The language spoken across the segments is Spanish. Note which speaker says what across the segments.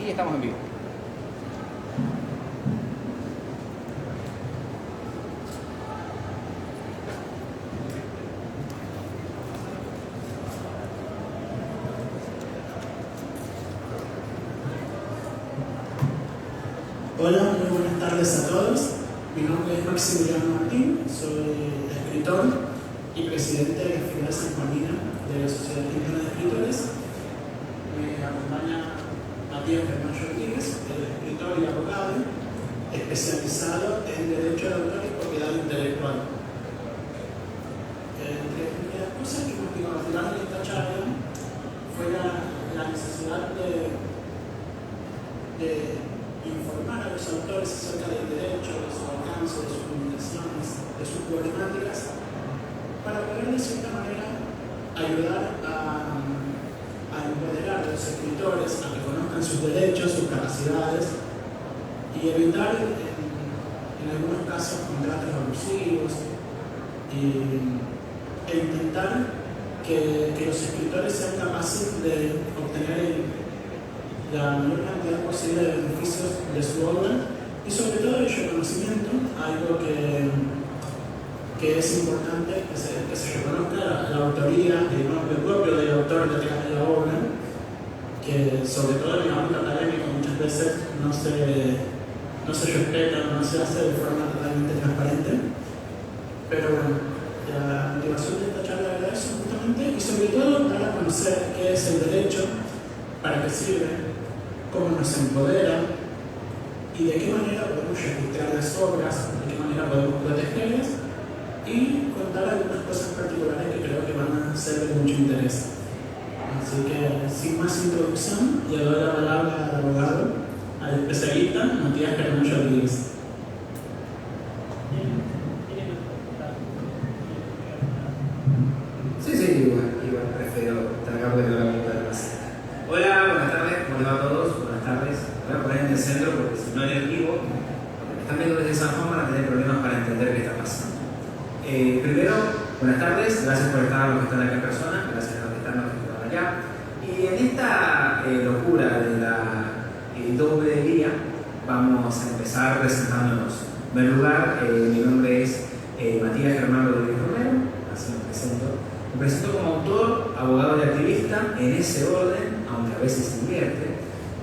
Speaker 1: Y estamos en vivo.
Speaker 2: Hola, muy buenas tardes a todos. Mi nombre es Maximiliano Martín, soy escritor y presidente de la filial sanjuanina de la Sociedad Argentina de Escritores. Me acompaña Matías Germán Rodríguez, el escritor y abogado especializado en Derecho de Autor y Propiedad Intelectual. Entre las cosas que nos motivaron en esta charla fue la necesidad de informar a los autores acerca del derecho, de su alcance, de sus limitaciones, de sus problemáticas, para poder de cierta manera ayudar a empoderar a los escritores a que conozcan sus derechos, sus capacidades y evitar en algunos casos contratos abusivos e intentar que los escritores sean capaces de obtener la mayor cantidad posible de beneficios de su obra y sobre todo el reconocimiento, algo que es importante que se reconozca la autoría, el nombre propio del autor detrás de la obra, que sobre todo en el ámbito académico muchas veces no se respeta, no se hace de forma totalmente transparente. Pero bueno, la motivación de esta charla era eso justamente, y sobre todo dar a conocer qué es el derecho, para qué sirve, cómo nos empodera y de qué manera podemos registrar las obras, de qué manera podemos protegerlas y contar algunas cosas particulares que creo que van a ser de mucho interés. Así que, sin más introducción, le doy la palabra al abogado, al especialista, Matías Germán Rodríguez.
Speaker 3: Sí, igual prefiero tragarme de la mitad de la cita. Hola, buenas tardes, ¿cómo les va a todos? Buenas tardes. Voy a poner en el centro porque si no en el vivo, los que están viendo desde San Juan van a tener problemas para entender qué está pasando. Primero, buenas tardes, gracias por estar los que están acá en persona, gracias a los que están allá. Y en esta locura de la doble guía, vamos a empezar presentándonos. En primer lugar, mi nombre es Matías Germán Rodríguez Romero, así me presento. Me presento como autor, abogado y activista, en ese orden, aunque a veces se invierte.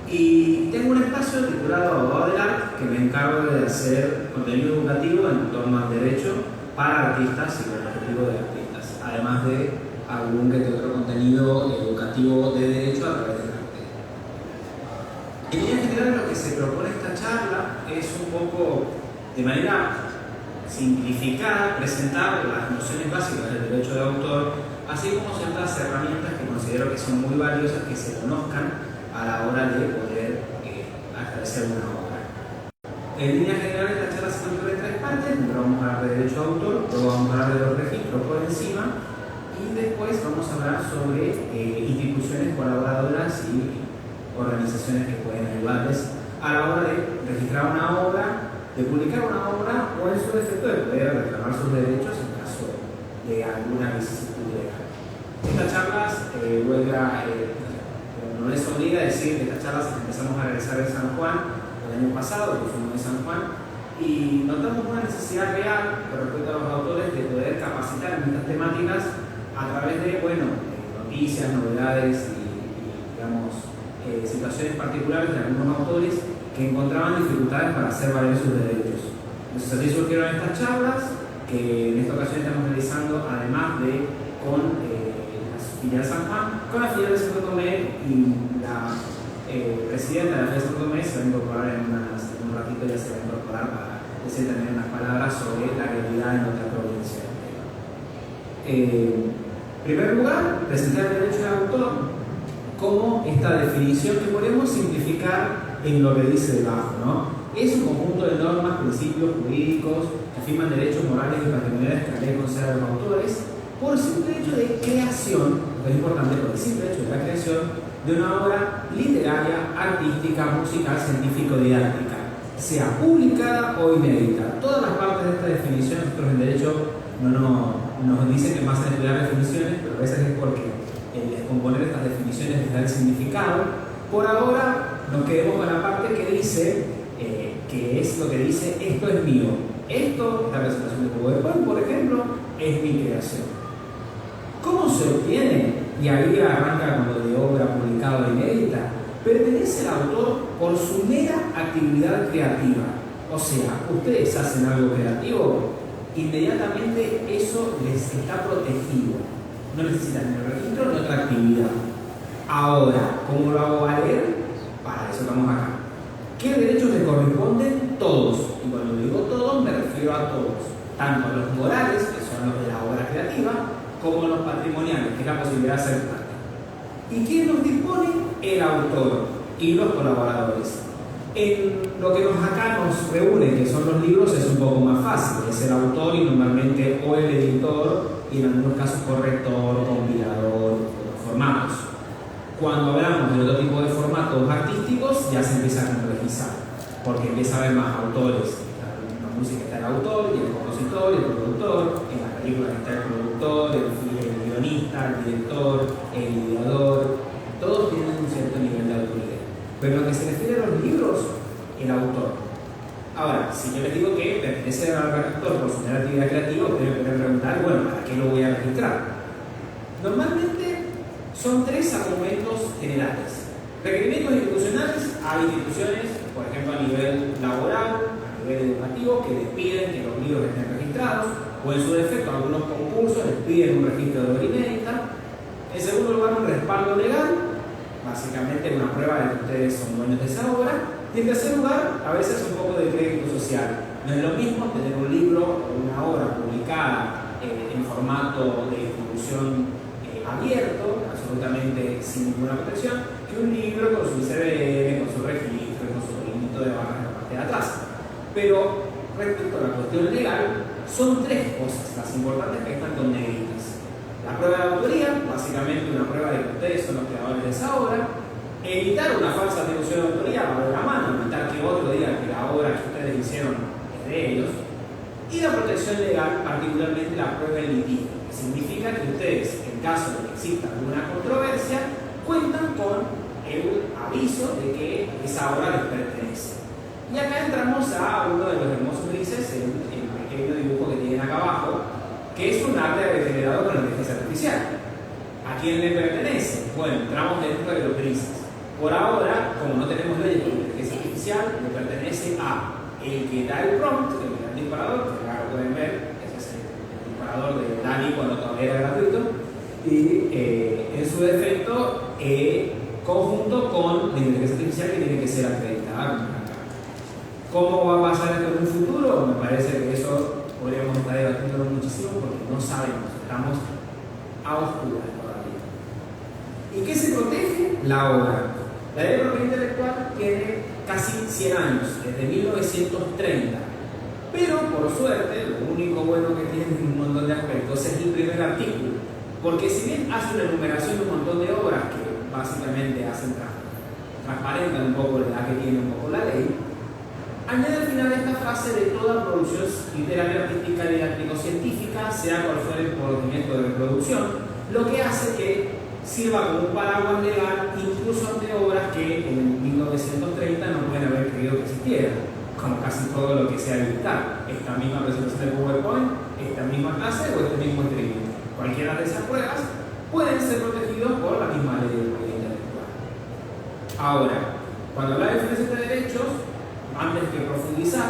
Speaker 3: Y tengo un espacio titulado Abogado del Arte, que me encargo de hacer contenido educativo en torno al derecho para artistas y con el objetivo de artistas, además de algún que otro contenido educativo de derecho a través del arte. En línea general, lo que se propone esta charla es un poco, de manera simplificada, presentar las nociones básicas del derecho de autor, así como ciertas herramientas que considero que son muy valiosas que se conozcan a la hora de poder establecer una obra. En líneas generales, la charla se contiene en tres partes. Primero vamos a hablar de derecho de autor, luego vamos a hablar de los registros por encima y después vamos a hablar sobre instituciones colaboradoras y organizaciones que pueden ayudarles a la hora de registrar una obra, de publicar una obra o en su defecto de poder reclamar sus derechos en caso de alguna vicisitud legal. Estas charlas no les obliga a decir que estas charlas las empezamos a realizar en San Juan el año pasado, que fuimos de San Juan, y notamos una necesidad real con respecto a los autores de poder capacitar en estas temáticas a través de noticias, novedades y digamos, situaciones particulares de algunos autores que encontraban dificultades para hacer valer sus derechos. Entonces así surgieron estas charlas que en esta ocasión estamos realizando, además de con la filial San Juan, con la filial de Santo Tomé, y la presidenta de la filial de Santo Tomé se va a incorporar en un ratito, ya se va a incorporar para decir también unas palabras sobre la realidad en otra provincia. En primer lugar, presentar el derecho de autor como esta definición que podemos simplificar en lo que dice debajo, ¿no? Es un conjunto de normas, principios jurídicos que afirman derechos morales y patrimoniales que la ley concede a los autores por el simple hecho de creación, lo que es importante, por el simple hecho de la creación de una obra literaria, artística, musical, científico-didáctica, sea publicada o inédita. Todas las partes de esta definición, nosotros en derecho nos dicen que pasan a estudiar definiciones, pero a veces es porque el descomponer estas definiciones les da el significado Por ahora nos quedemos con la parte que dice, que es lo que dice, esto es mío. Esto, esta presentación de PowerPoint, por ejemplo, es mi creación. ¿Cómo se obtiene? Y ahí arranca con lo de obra publicada o inédita. Pertenece al autor por su mera actividad creativa. O sea, ustedes hacen algo creativo, inmediatamente eso les está protegido. No necesitan ni el registro ni otra actividad. Ahora, ¿cómo lo hago valer? Para eso estamos acá. ¿Qué derechos le corresponden? Todos. Y cuando digo todos, me refiero a todos. Tanto los morales, que son los de la obra creativa, como los patrimoniales, que es la posibilidad de hacer plata. ¿Y quién los dispone? El autor y los colaboradores. En lo que acá nos reúne, que son los libros, es un poco más fácil. Es el autor y normalmente o el editor, y en algunos casos corrector, compilador, formatos. Cuando hablamos de otro tipo de formatos artísticos, ya se empieza a complejizar, porque empieza a haber más autores. En la música está el autor, y el compositor, y el productor. En las películas está el productor, el guionista, el director, el ideador. Todos tienen un cierto nivel de autoridad. Pero en lo que se refiere a los libros, el autor. Ahora, si yo les digo que pertenece al redactor por su actividad creativa, ustedes me pueden preguntar, bueno, ¿para qué lo voy a registrar? Normalmente son tres argumentos generales. Requerimientos institucionales, hay instituciones, por ejemplo a nivel laboral, a nivel educativo, que les piden que los libros estén registrados, o en su defecto algunos concursos les piden un registro de obra inédita. En segundo lugar, un respaldo legal, básicamente una prueba de que ustedes son dueños de esa obra. Y en tercer lugar, a veces un poco de crédito social. No es lo mismo tener un libro o una obra publicada en formato de distribución abierto, absolutamente sin ninguna protección, que un libro con su ISBN, con su registro, con su límite de barras en la parte de atrás. Pero respecto a la cuestión legal, son tres cosas las importantes que están con negritas. La prueba de autoría, básicamente una prueba de que ustedes son los creadores de esa obra. Evitar una falsa atribución de autoría, va de la mano, evitar que otro diga que la obra que ustedes hicieron es de ellos. Y la protección legal, particularmente la prueba en litigio, que significa que ustedes, en caso de que exista alguna controversia, cuentan con el aviso de que esa obra les pertenece. Y acá entramos a uno de los hermosos grises, el pequeño dibujo que tienen acá abajo, que es un arte generado con la inteligencia artificial. ¿A quién le pertenece? Bueno, entramos dentro de los grises. Por ahora, como no tenemos leyes de inteligencia artificial, le pertenece a el que da el prompt, el que da el disparador, que acá lo pueden ver, ese es el disparador de Dani cuando todavía era gratuito, y en su defecto, conjunto con la inteligencia artificial que tiene que ser acreditada. ¿Cómo va a pasar esto en un futuro? Me parece que eso podríamos estar debatiéndolo muchísimo porque no sabemos, estamos a oscuras todavía. ¿Y qué se protege? La obra. La ley de propiedad intelectual tiene casi 100 años, desde 1930. Pero, por suerte, lo único bueno que tiene en un montón de aspectos es el primer artículo. Porque si bien hace una enumeración de un montón de obras que básicamente hacen transparentan un poco la edad que tiene un poco la ley, añade al final esta frase de toda producción literaria, artística, didáctico-científica, sea cual fuere el procedimiento de reproducción, lo que hace que sirva como un paraguas legal incluso ante obras que en 1930 no pueden haber creído que existieran, como casi todo lo que sea digital. Esta misma presentación de PowerPoint, esta misma clase o este mismo streaming. Cualquiera de esas pruebas pueden ser protegidos por la misma ley de propiedad intelectual. Ahora, cuando habla de diferencias de derechos, antes que profundizar,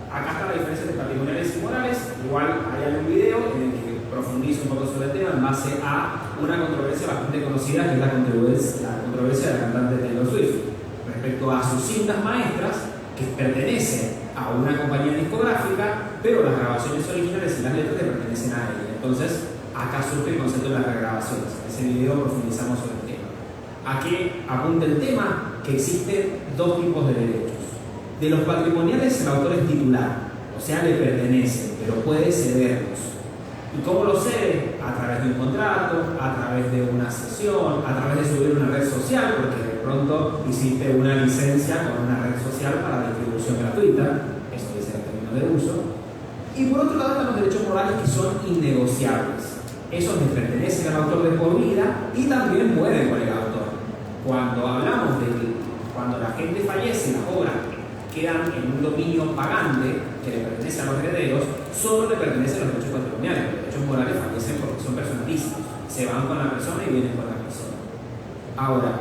Speaker 3: acá está la diferencia entre patrimoniales y morales. Igual hay algún video en el que profundizo un poco sobre el tema en base a una controversia bastante conocida, que es la controversia de la cantante Taylor Swift respecto a sus cintas maestras que pertenecen a una compañía discográfica, pero las grabaciones originales y las letras le pertenecen a ella. Entonces, acá surge el concepto de las regrabaciones. En ese video profundizamos sobre el tema. ¿A qué apunta el tema? Que existen dos tipos de derechos. De los patrimoniales, el autor es titular, o sea, le pertenecen, pero puede cederlos. ¿Y cómo lo cede? A través de un contrato, a través de una sesión, a través de subir una red social, porque de pronto hiciste una licencia con una red social para distribución gratuita, eso dice el término de uso. Y por otro lado están los derechos morales, que son innegociables. Esos les pertenecen al autor de por vida y también mueren con el autor. Cuando hablamos hablamos de que cuando la gente fallece, las obras quedan en un dominio pagante que le pertenece a los herederos, solo le pertenecen los derechos patrimoniales. Los derechos morales fallecen porque son personalísimos, se van con la persona y vienen con la persona. Ahora,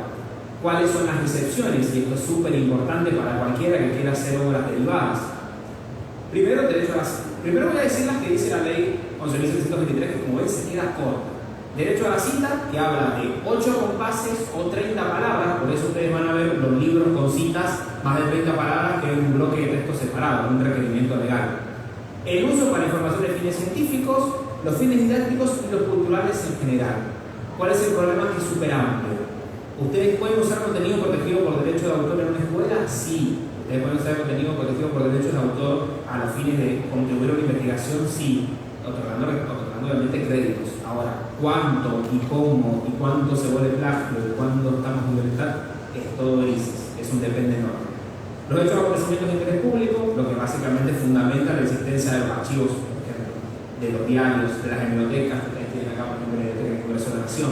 Speaker 3: ¿cuáles son las excepciones? Y esto es súper importante para cualquiera que quiera hacer obras derivadas. Primero, derecho a la cita. Primero voy a decir las que dice la ley 11.723, que como ven se queda corta. Derecho a la cita, que habla de 8 compases o 30 palabras, por eso ustedes van a ver los libros con citas más de 30 palabras, que es un bloque de texto separado, un requerimiento legal. El uso para información de fines científicos, los fines didácticos y los culturales en general. ¿Cuál es el problema? Que es súper amplio. ¿Ustedes pueden usar contenido protegido por derecho de autor en una escuela? Sí. ¿Ustedes pueden usar contenido protegido por derechos de autor a los fines de contribuir a una investigación? Sí. Otorgando obviamente créditos. Ahora, ¿cuánto y cómo y cuánto se vuelve plagio y cuándo estamos en libertad? Es todo grises. Es un depende enorme. Los hechos de acontecimientos de interés público, lo que básicamente fundamenta la existencia de los archivos, por ejemplo, de los diarios, de las hemerotecas, que ustedes tienen acá, por ejemplo, en el Congreso de la Nación,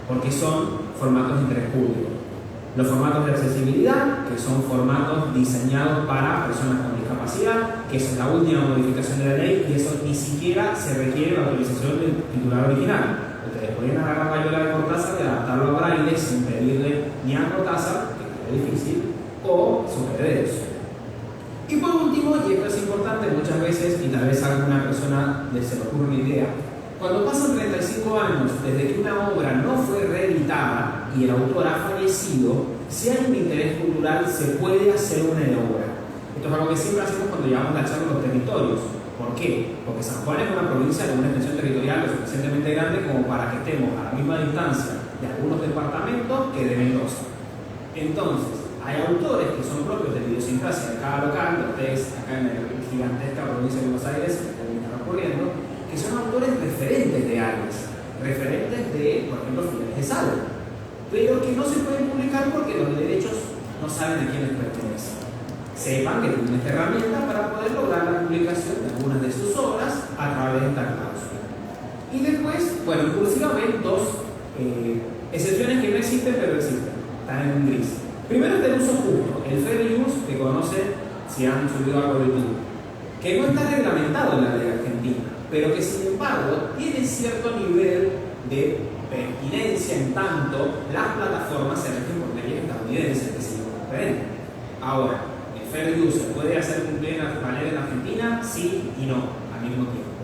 Speaker 3: porque son formatos de interés público. Los formatos de accesibilidad, que son formatos diseñados para personas con discapacidad, que esa es la última modificación de la ley, y eso ni siquiera se requiere la autorización del titular original. Ustedes pueden agarrar la Loyola de Cortázar y adaptarlo a Braille sin pedirle ni a Cortázar, que es difícil, o sus herederos. Y por último, y esto es importante muchas veces, y tal vez a alguna persona se le ocurre una idea, cuando pasan 35 años desde que una obra no fue reeditada y el autor ha fallecido, si hay un interés cultural se puede hacer una obra. Esto es algo que siempre hacemos cuando llevamos la charla a los territorios. ¿Por qué? Porque San Juan es una provincia con una extensión territorial lo suficientemente grande como para que estemos a la misma distancia de algunos departamentos que de Mendoza. Entonces, hay autores que son propios de la idiosincrasia de cada local, ustedes acá en la gigantesca provincia de Buenos Aires se están ocurriendo, que son autores referentes de áreas, referentes de, por ejemplo, Fidel de Sal, pero que no se pueden publicar porque los derechos no saben a quiénes pertenecen. Sepan que tienen esta herramienta para poder lograr la publicación de algunas de sus obras a través de esta cláusula. Y después, bueno, inclusivamente dos excepciones que no existen, pero existen, están en un gris. Primero, el uso justo, el fair use, que conocen si han subido algo de YouTube, que no está reglamentado en la ley argentina, pero que sin embargo tiene cierto nivel de pertinencia en tanto las plataformas se rigen por leyes estadounidenses que siguen diferentes. Ahora, ¿el fair use se puede hacer cumplir de manera en Argentina? Sí y no, al mismo tiempo.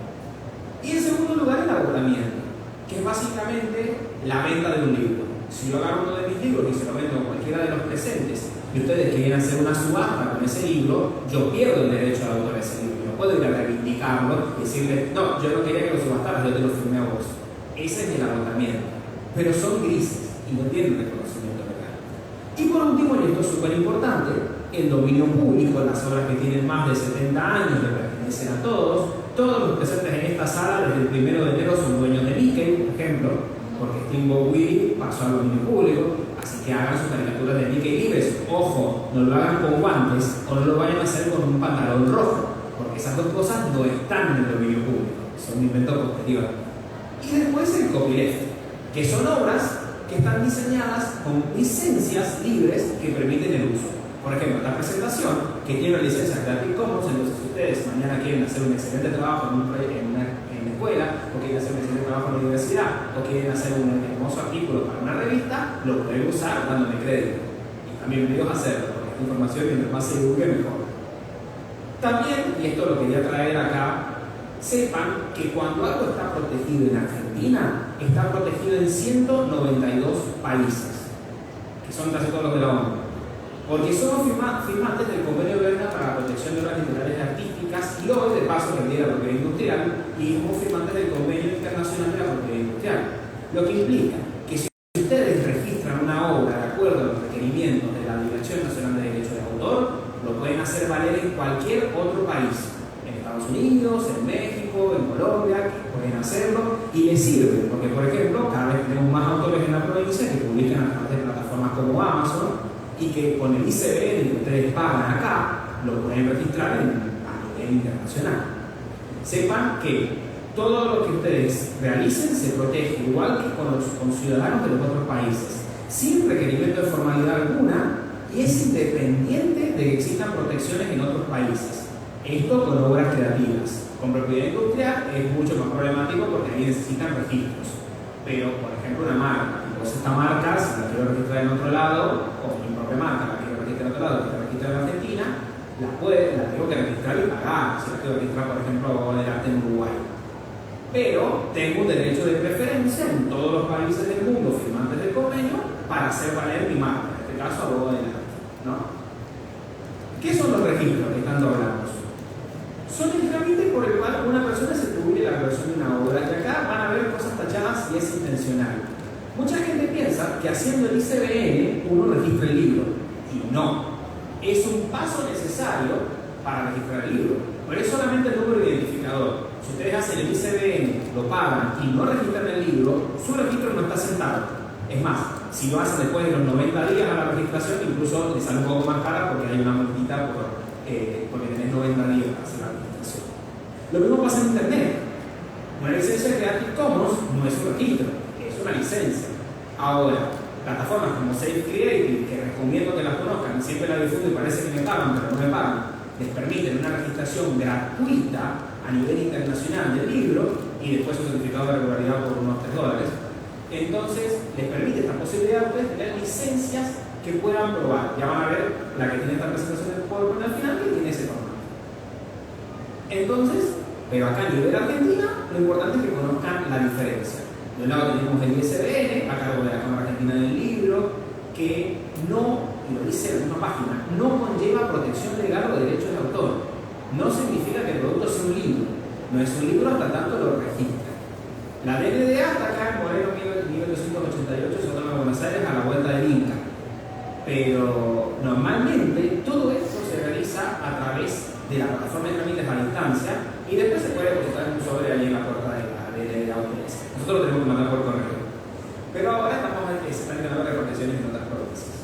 Speaker 3: Y en segundo lugar, el abonamiento, que es básicamente la venta de un libro. Si yo agarro uno de mis libros y se lo vendo a cualquiera de los presentes y ustedes quieren hacer una subasta con ese libro, yo pierdo el derecho de autor a ese libro. No puedo ir a reivindicarlo y decirle, no, yo no quería que lo subastaras, yo te lo firmé a vos. Ese es el agotamiento. Pero son grises y no tienen reconocimiento legal. Y por último, y esto es súper importante, el dominio público, las obras que tienen más de 70 años, que pertenecen a todos los presentes en esta sala desde el 1 de enero son dueños de Mickey, por ejemplo, porque Steamboat Willie pasó al dominio público, así que hagan sus caricaturas de Mickey libres. Ojo, no lo hagan con guantes o no lo vayan a hacer con un pantalón rojo, porque esas dos cosas no están en el dominio público, son un invento posterior. Y después el copyleft, que son obras que están diseñadas con licencias libres que permiten el uso. Por ejemplo, la presentación, que tiene una licencia Creative Commons, entonces si ustedes mañana quieren hacer un excelente trabajo en una escuela, o quieren hacer un excelente trabajo en la universidad, o quieren hacer un hermoso artículo para una revista, lo pueden usar dándome crédito. Y también bienvenidos a hacerlo, porque esta información mientras más se divulgue mejor. También, y esto lo quería traer acá, sepan que cuando algo está protegido en Argentina, está protegido en 192 países, que son casi todos los de la ONU. Porque somos firmantes del Convenio Berna para la protección de obras literarias y artísticas, y hoy, de paso, el Día de la Propiedad Industrial, y somos firmantes del Convenio Internacional de la Propiedad Industrial. Lo que implica que si ustedes registran una obra de acuerdo a los requerimientos de la Dirección Nacional de Derecho de Autor, lo pueden hacer valer en cualquier otro país. En Estados Unidos, en México, en Colombia, pueden hacerlo y les sirve, porque, por ejemplo, cada vez tenemos más autores en la provincia que publican a través de plataformas como Amazon, y que con el ICBN que ustedes pagan acá, lo pueden registrar a nivel internacional. Sepan que todo lo que ustedes realicen se protege igual que con los ciudadanos de los otros países, sin requerimiento de formalidad alguna, y es independiente de que existan protecciones en otros países. Esto con obras creativas. Con propiedad industrial es mucho más problemático porque ahí necesitan registros. Pero, por ejemplo, una marca, pues esta marca, si la quiero registrar en otro lado, o mi propia marca la quiero registrar en otro lado, que está registrada en Argentina, la tengo que registrar y pagar, si la quiero registrar, por ejemplo, Abogado del Arte en Uruguay. Pero tengo un derecho de preferencia en todos los países del mundo firmantes del convenio para hacer valer mi marca, en este caso Abogado del Arte, ¿no? ¿Qué son los registros que tanto hablamos? Son el trámite por el cual una persona se atribuye la creación de una obra, y acá van a ver cosas tachadas y es intencional. Mucha gente piensa que haciendo el ICBN uno registra el libro, y no. Es un paso necesario para registrar el libro, pero es solamente el número de identificador. Si ustedes hacen el ICBN, lo pagan y no registran el libro, su registro no está sentado. Es más, si lo hacen después de los 90 días a la registración, incluso les sale un poco más cara porque hay una multita porque tenés 90 días para hacer la registración. Lo mismo pasa en Internet. Una licencia de Creative Commons no es un registro, es una licencia. Ahora, plataformas como Safe Creative, que recomiendo que las conozcan, siempre las difundo y parece que me pagan, pero no me pagan, les permiten una registración gratuita a nivel internacional del libro y después un certificado de regularidad por unos $3. Entonces, les permite esta posibilidad de tener licencias que puedan probar. Ya van a ver la que tiene esta presentación del PowerPoint al final, que tiene ese formato. Entonces, pero acá a nivel de Argentina, lo importante es que conozcan la diferencia. De un lado tenemos el ISBN, a cargo de la Cámara Argentina del Libro, que no, y lo dice en la misma página, no conlleva protección legal o derechos de autor. No significa que el producto sea un libro. No es un libro hasta tanto lo registra. La DNDA está acá en Moreno 1288, Sótano de Buenos Aires, a la vuelta del Inca. Pero normalmente todo esto se realiza a través de la plataforma de trámites a la instancia y después se puede depositar un sobre ahí en la puerta de la UTS. Nosotros lo tenemos que mandar por correo. Pero ahora se están ganando protecciones en otras provincias.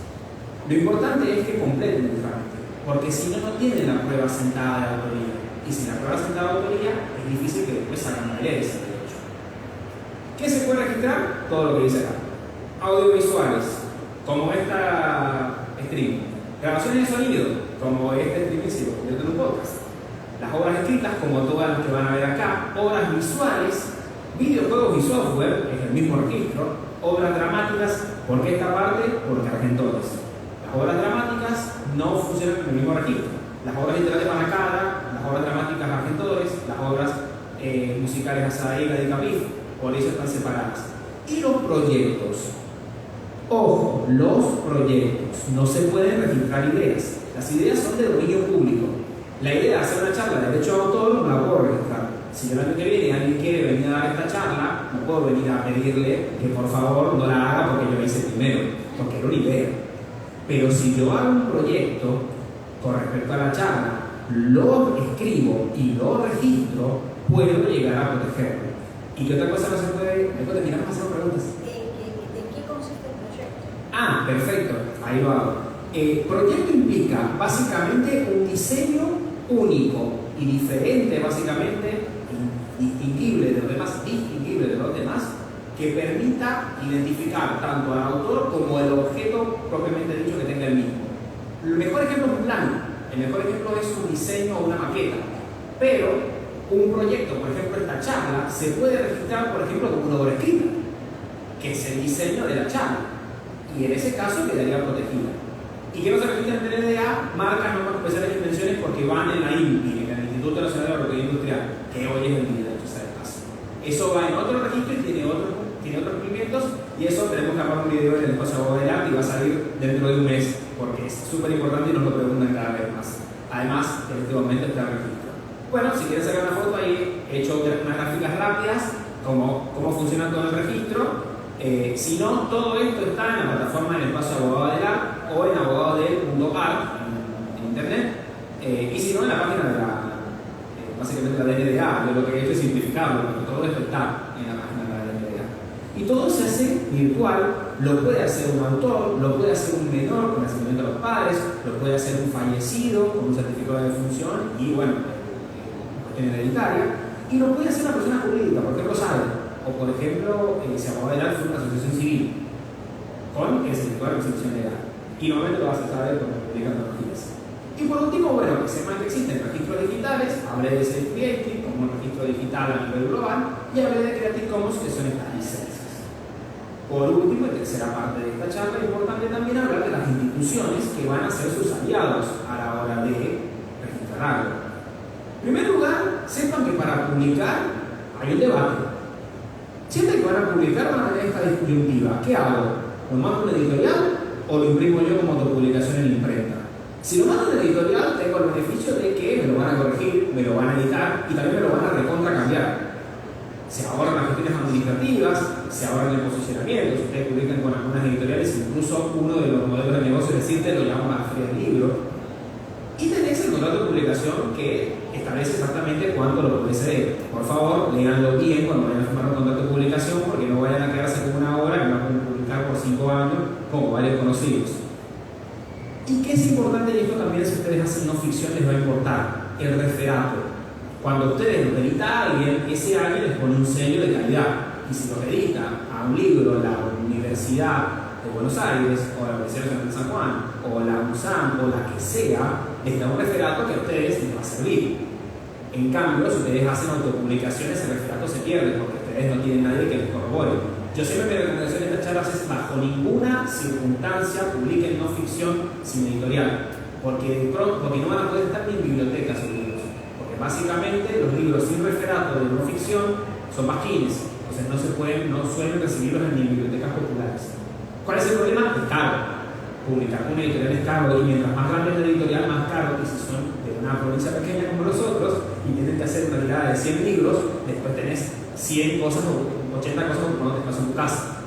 Speaker 3: Lo importante es que completen el trámite, porque si no, no tienen la prueba sentada de autoría. Y sin la prueba sentada de autoría, es difícil que después salgan a leer ese derecho. ¿Qué se puede registrar? Todo lo que dice acá. Audiovisuales, como esta stream. Grabaciones de sonido, como este stream que se convierte en un podcast. Las obras escritas, como todas las que van a ver acá. Obras visuales, videojuegos y software, es el mismo registro. Obras dramáticas, ¿por qué esta parte? Porque Argentores. Las obras dramáticas no funcionan en el mismo registro. Las obras literarias van a cada, las obras dramáticas a Argentores, las obras musicales a Saega y Capif, por eso están separadas. Y los proyectos. Ojo, los proyectos. No se pueden registrar ideas. Las ideas son de dominio público. La idea de hacer una charla de derecho de autor no la puedo registrar. Si el año que viene alguien quiere venir a dar esta charla, no puedo venir a pedirle que por favor no la haga porque yo la hice primero, porque era una idea. Pero si yo hago un proyecto con respecto a la charla, lo escribo y lo registro, puedo llegar a protegerlo. ¿Y qué otra cosa no se puede? ¿Me puedo terminar haciendo preguntas?
Speaker 1: ¿De qué consiste el proyecto?
Speaker 3: Ah, perfecto, ahí lo hago. Proyecto implica básicamente un diseño único y diferente, básicamente distinguible de los demás, que permita identificar tanto al autor como el objeto propiamente dicho que tenga el mismo. El mejor ejemplo es un plano, el mejor ejemplo es un diseño o una maqueta, pero un proyecto, por ejemplo esta charla, se puede registrar por ejemplo como una obra escrita, que es el diseño de la charla, y en ese caso quedaría protegida. Y que no se registran en el NDA, marcas normas especiales de invenciones porque van en la INPI, en el Instituto Nacional de Propiedad Industrial, que hoy es el líder de ese caso. Eso va en otro registro y tiene otros cumplimientos, y eso tenemos que armar un video en el espacio Abogado del Arte y va a salir dentro de un mes, porque es súper importante y nos lo preguntan cada vez más. Además, en este momento está el registro. Bueno, si quieren sacar una foto ahí, he hecho unas gráficas rápidas, cómo funciona todo el registro. Si no, todo esto está en la plataforma del espacio Abogado del Arte o en abogadodel.art en internet, y si no, en la página de básicamente la DNDA. Yo lo que he hecho es simplificarlo, porque todo esto está en la página de la DNDA. Y todo se hace virtual, lo puede hacer un autor, lo puede hacer un menor con nacimiento de los padres, lo puede hacer un fallecido con un certificado de defunción y, bueno, cuestión hereditaria, y lo puede hacer una persona jurídica, por ejemplo, SADE. O por ejemplo, si Abogado del Arte fue una asociación civil con el certificado de recepción legal. Y normalmente lo vas a saber cuando publican tecnologías. Y por último, bueno, que sepan que existen registros digitales. Hablé de Self-Creating como un registro digital a nivel global y hablé de Creative Commons, que son estas licencias. Por último, y tercera parte de esta charla, es importante también hablar de las instituciones que van a ser sus aliados a la hora de registrar algo. En primer lugar, sepan que para publicar hay un debate. Siempre que van a publicar van a tener esta disyuntiva. ¿Qué hago? ¿Lo mando en editorial o lo imprimo yo como autopublicación en la imprenta? Si lo mando en editorial, tengo el beneficio de que me lo van a corregir, me lo van a editar y también me lo van a recontra cambiar. Se ahorran las gestiones administrativas, se ahorran el posicionamiento. Si ustedes publican con algunas editoriales, incluso uno de los modelos de negocio de CIRTE lo llaman la feria del libro. Y tenés el contrato de publicación que establece exactamente cuándo lo podés leer. Por favor, léanlo bien cuando vayan a firmar un contrato de publicación, porque no vayan a quedarse con una hora que van a publicar por 5 años, como varios conocidos. ¿Y qué es importante? Y esto también, si ustedes hacen no ficción, les va a importar: el referato. Cuando ustedes lo edita a alguien, ese alguien les pone un sello de calidad. Y si lo edita a un libro la Universidad de Buenos Aires, o la Universidad de San Juan, o la USAM, o la que sea, les da un referato que a ustedes les va a servir. En cambio, si ustedes hacen autopublicaciones, el referato se pierde porque ustedes no tienen nadie que les corrobore. Yo siempre mi recomendación en estas charlas es: bajo ninguna circunstancia publiquen no ficción sin editorial, porque no van a poder estar ni en bibliotecas sus libros, porque básicamente los libros sin referato de no ficción son pasquines, entonces no suelen recibirlos ni en bibliotecas populares. ¿Cuál es el problema? Es caro. Publicar con una editorial es caro, y mientras más grande es la editorial, más caro. Y si son de una provincia pequeña como nosotros y tienen que hacer una tirada de 100 libros, después tenés 100 cosas o 80 cosas ocupando espacio en tu casa.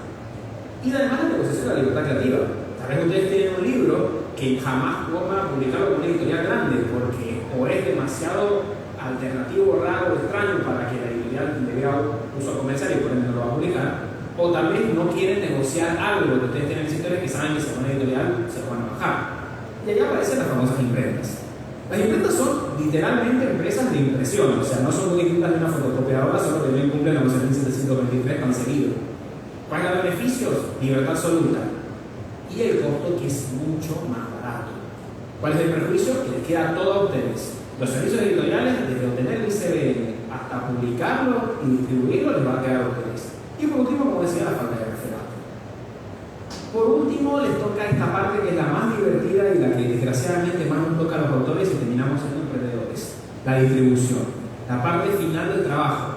Speaker 3: Y además la negociación de la libertad creativa. Tal vez ustedes tienen un libro que jamás van a publicarlo con una editorial grande, porque o es demasiado alternativo, raro o extraño para que la editorial le vea uso comercial y por ende no lo va a publicar, o tal vez no quieren negociar algo que ustedes tienen en sectores que saben que si van a editorial se lo van a bajar. Y ahí aparecen las famosas imprentas. Las imprentas son literalmente empresas de impresión, o sea, no son muy distintas de una fotocopiadora, solo que bien cumplen la OCDE 723 conseguido. ¿Cuáles son los beneficios? Libertad absoluta. Y el costo, que es mucho más barato. ¿Cuál es el perjuicio? Que les queda todo a ustedes. Los servicios editoriales, desde obtener el ICBN hasta publicarlo y distribuirlo, les va a quedar a ustedes. Y por último, como decía, la falta de referato. Por último, les toca esta parte que es la más divertida y la que desgraciadamente más nos toca a los autores y terminamos siendo emprendedores: la distribución, la parte final del trabajo.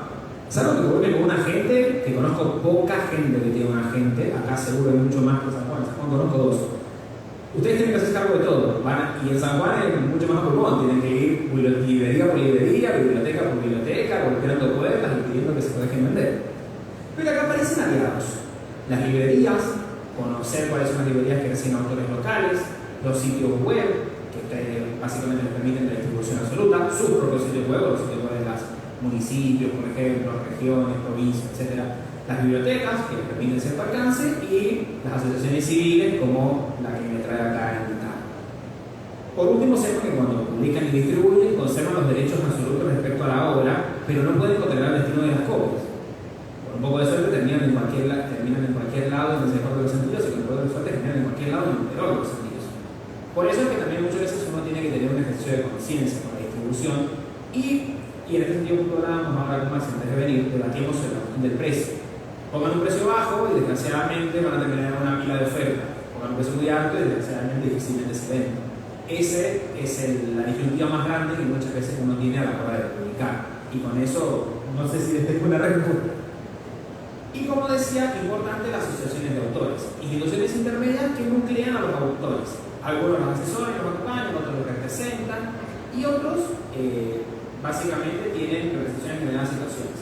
Speaker 3: Es algo que ocurre con un agente, que conozco poca gente que tiene un agente, acá seguro hay mucho más que San Juan conozco 2. Ustedes tienen que hacer cargo de todo, y en San Juan es mucho más pulmón, tienen que ir librería por librería, biblioteca por biblioteca, golpeando puertas y pidiendo que se puedan vender. Pero acá aparecen aliados: las librerías, conocer cuáles son las librerías que reciben autores locales, los sitios web, que básicamente les permiten la distribución absoluta, sus propios sitios web, los sitios web de los municipios, por ejemplo, regiones, provincias, etc. Las bibliotecas, que les permiten cierto alcance, y las asociaciones civiles, como la que me trae acá en Italia. Por último, sepan que cuando publican y distribuyen, conservan los derechos absolutos respecto a la obra, pero no pueden controlar el destino de las copias. Por un poco de suerte terminan en cualquier lado en el mejor de los sentidos, y con un poco de suerte terminan en cualquier lado en el peor de los sentidos. Por eso es que también muchas veces uno tiene que tener un ejercicio de conciencia con la distribución, y en este sentido que vamos a hablar con más antes de venir, debatimos sobre la cuestión del precio. Pongan un precio bajo y desgraciadamente van a terminar en una pila de oferta. Pongan un precio muy alto y desgraciadamente difícilmente se vende. Esa es la disyuntiva más grande que muchas veces uno tiene a la hora de publicar. Y con eso, no sé si les tengo una respuesta. Y como decía, importante las asociaciones de autores, instituciones intermedias que nuclean a los autores. Algunos los asesoran, los acompañan, otros los representan, y otros básicamente tienen representaciones en determinadas situaciones.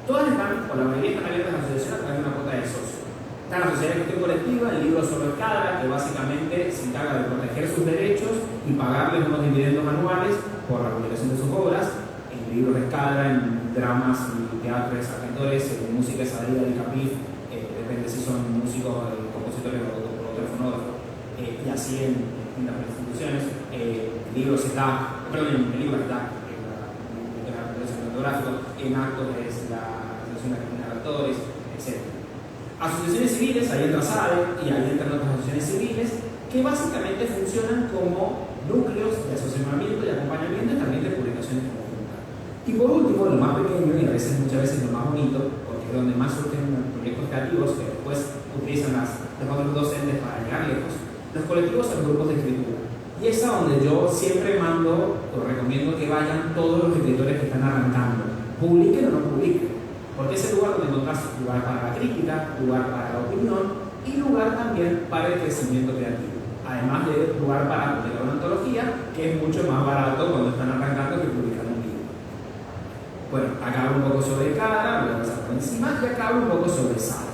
Speaker 3: Todas están, o la mayoría están abiertas a la asociación a través de una cuota de socio. Está la sociedad de gestión colectiva, el libro sobre Escadra, que básicamente se encarga de proteger sus derechos y pagarles unos dividendos anuales por la publicación de sus obras, en libros de Escadra, en dramas, en teatros, actores, en música de salida del CAPIF, depende si son músicos, compositores o telefonógrafos, y así en las instituciones. El libro está, perdón, el libro está en actos es la Asociación de Actores, etc. Asociaciones civiles, ahí entra SADE y ahí entran otras asociaciones civiles, que básicamente funcionan como núcleos de asesoramiento y acompañamiento y también de publicaciones conjuntas. Y por último, lo más pequeño y a veces, muchas veces lo más bonito, porque es donde más surgen proyectos creativos que después utilizan los otros docentes para llegar lejos, los colectivos son grupos de escritura. Y es a donde yo siempre mando o recomiendo que vayan todos los escritores que están arrancando, publiquen o no publiquen, porque es el lugar donde encontrás lugar para la crítica, lugar para la opinión y lugar también para el crecimiento creativo. Además de lugar para publicar una antología, que es mucho más barato cuando están arrancando que publicar un libro. Bueno, acá hablo un poco sobre CADA, voy a pasar por encima, y acá hablo un poco sobre SADE.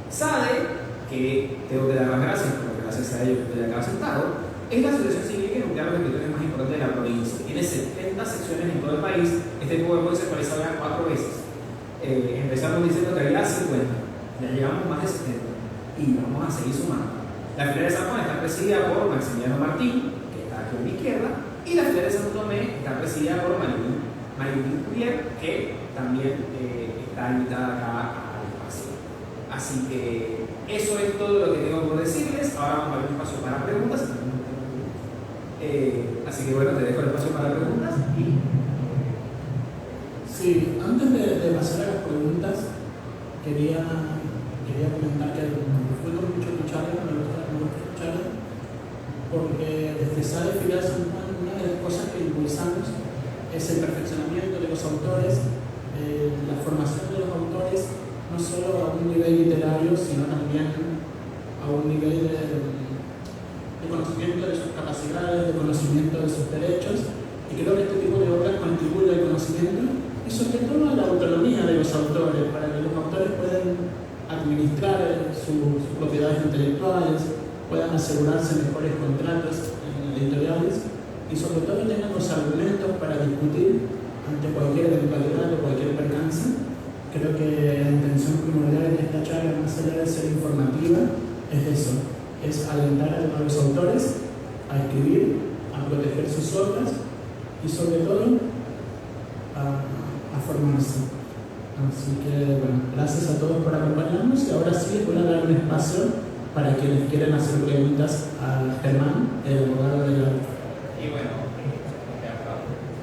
Speaker 3: SADE, que tengo que dar las gracias, porque gracias a ellos estoy acá sentado, es la asociación cívica y nuclear de los escritores más importante de la provincia. Tiene 70 secciones en todo el país. Este PowerPoint se parece a 4 veces. Empezamos diciendo que había 50, ya llegamos más de 70 y vamos a seguir sumando. La filial de San Juan está presidida por Maximiliano Martín, que está aquí a mi izquierda, y la filial de Santo Tomé está presidida por Marilyn Curiel, que también está invitada acá al espacio. Así que eso es todo lo que tengo por decirles. Ahora vamos a abrir un espacio para preguntas. Así que bueno, te dejo el espacio para preguntas.
Speaker 2: Sí, antes de pasar a las preguntas, quería comentar que fui con mucho escucharla, me gusta escucharla, porque desde SADE Filial San Juan, una de las cosas que impulsamos es el perfeccionamiento de los autores, la formación de los autores, no solo a un nivel literario, sino también a un nivel de conocimiento de sus capacidades, de conocimiento de sus derechos, y creo que este tipo de obras contribuye al conocimiento y sobre todo a la autonomía de los autores, para que los autores puedan administrar sus propiedades intelectuales, puedan asegurarse mejores contratos editoriales y sobre todo tengan los argumentos para discutir ante cualquier eventualidad o cualquier percance. Creo que la intención primordial de esta charla, más allá de ser informativa, es eso, es alentar a los autores a escribir, a proteger sus obras y sobre todo a formarse. Así que, bueno, gracias a todos por acompañarnos y ahora sí voy a dar un espacio para quienes quieren hacer preguntas a Germán, el abogado de la...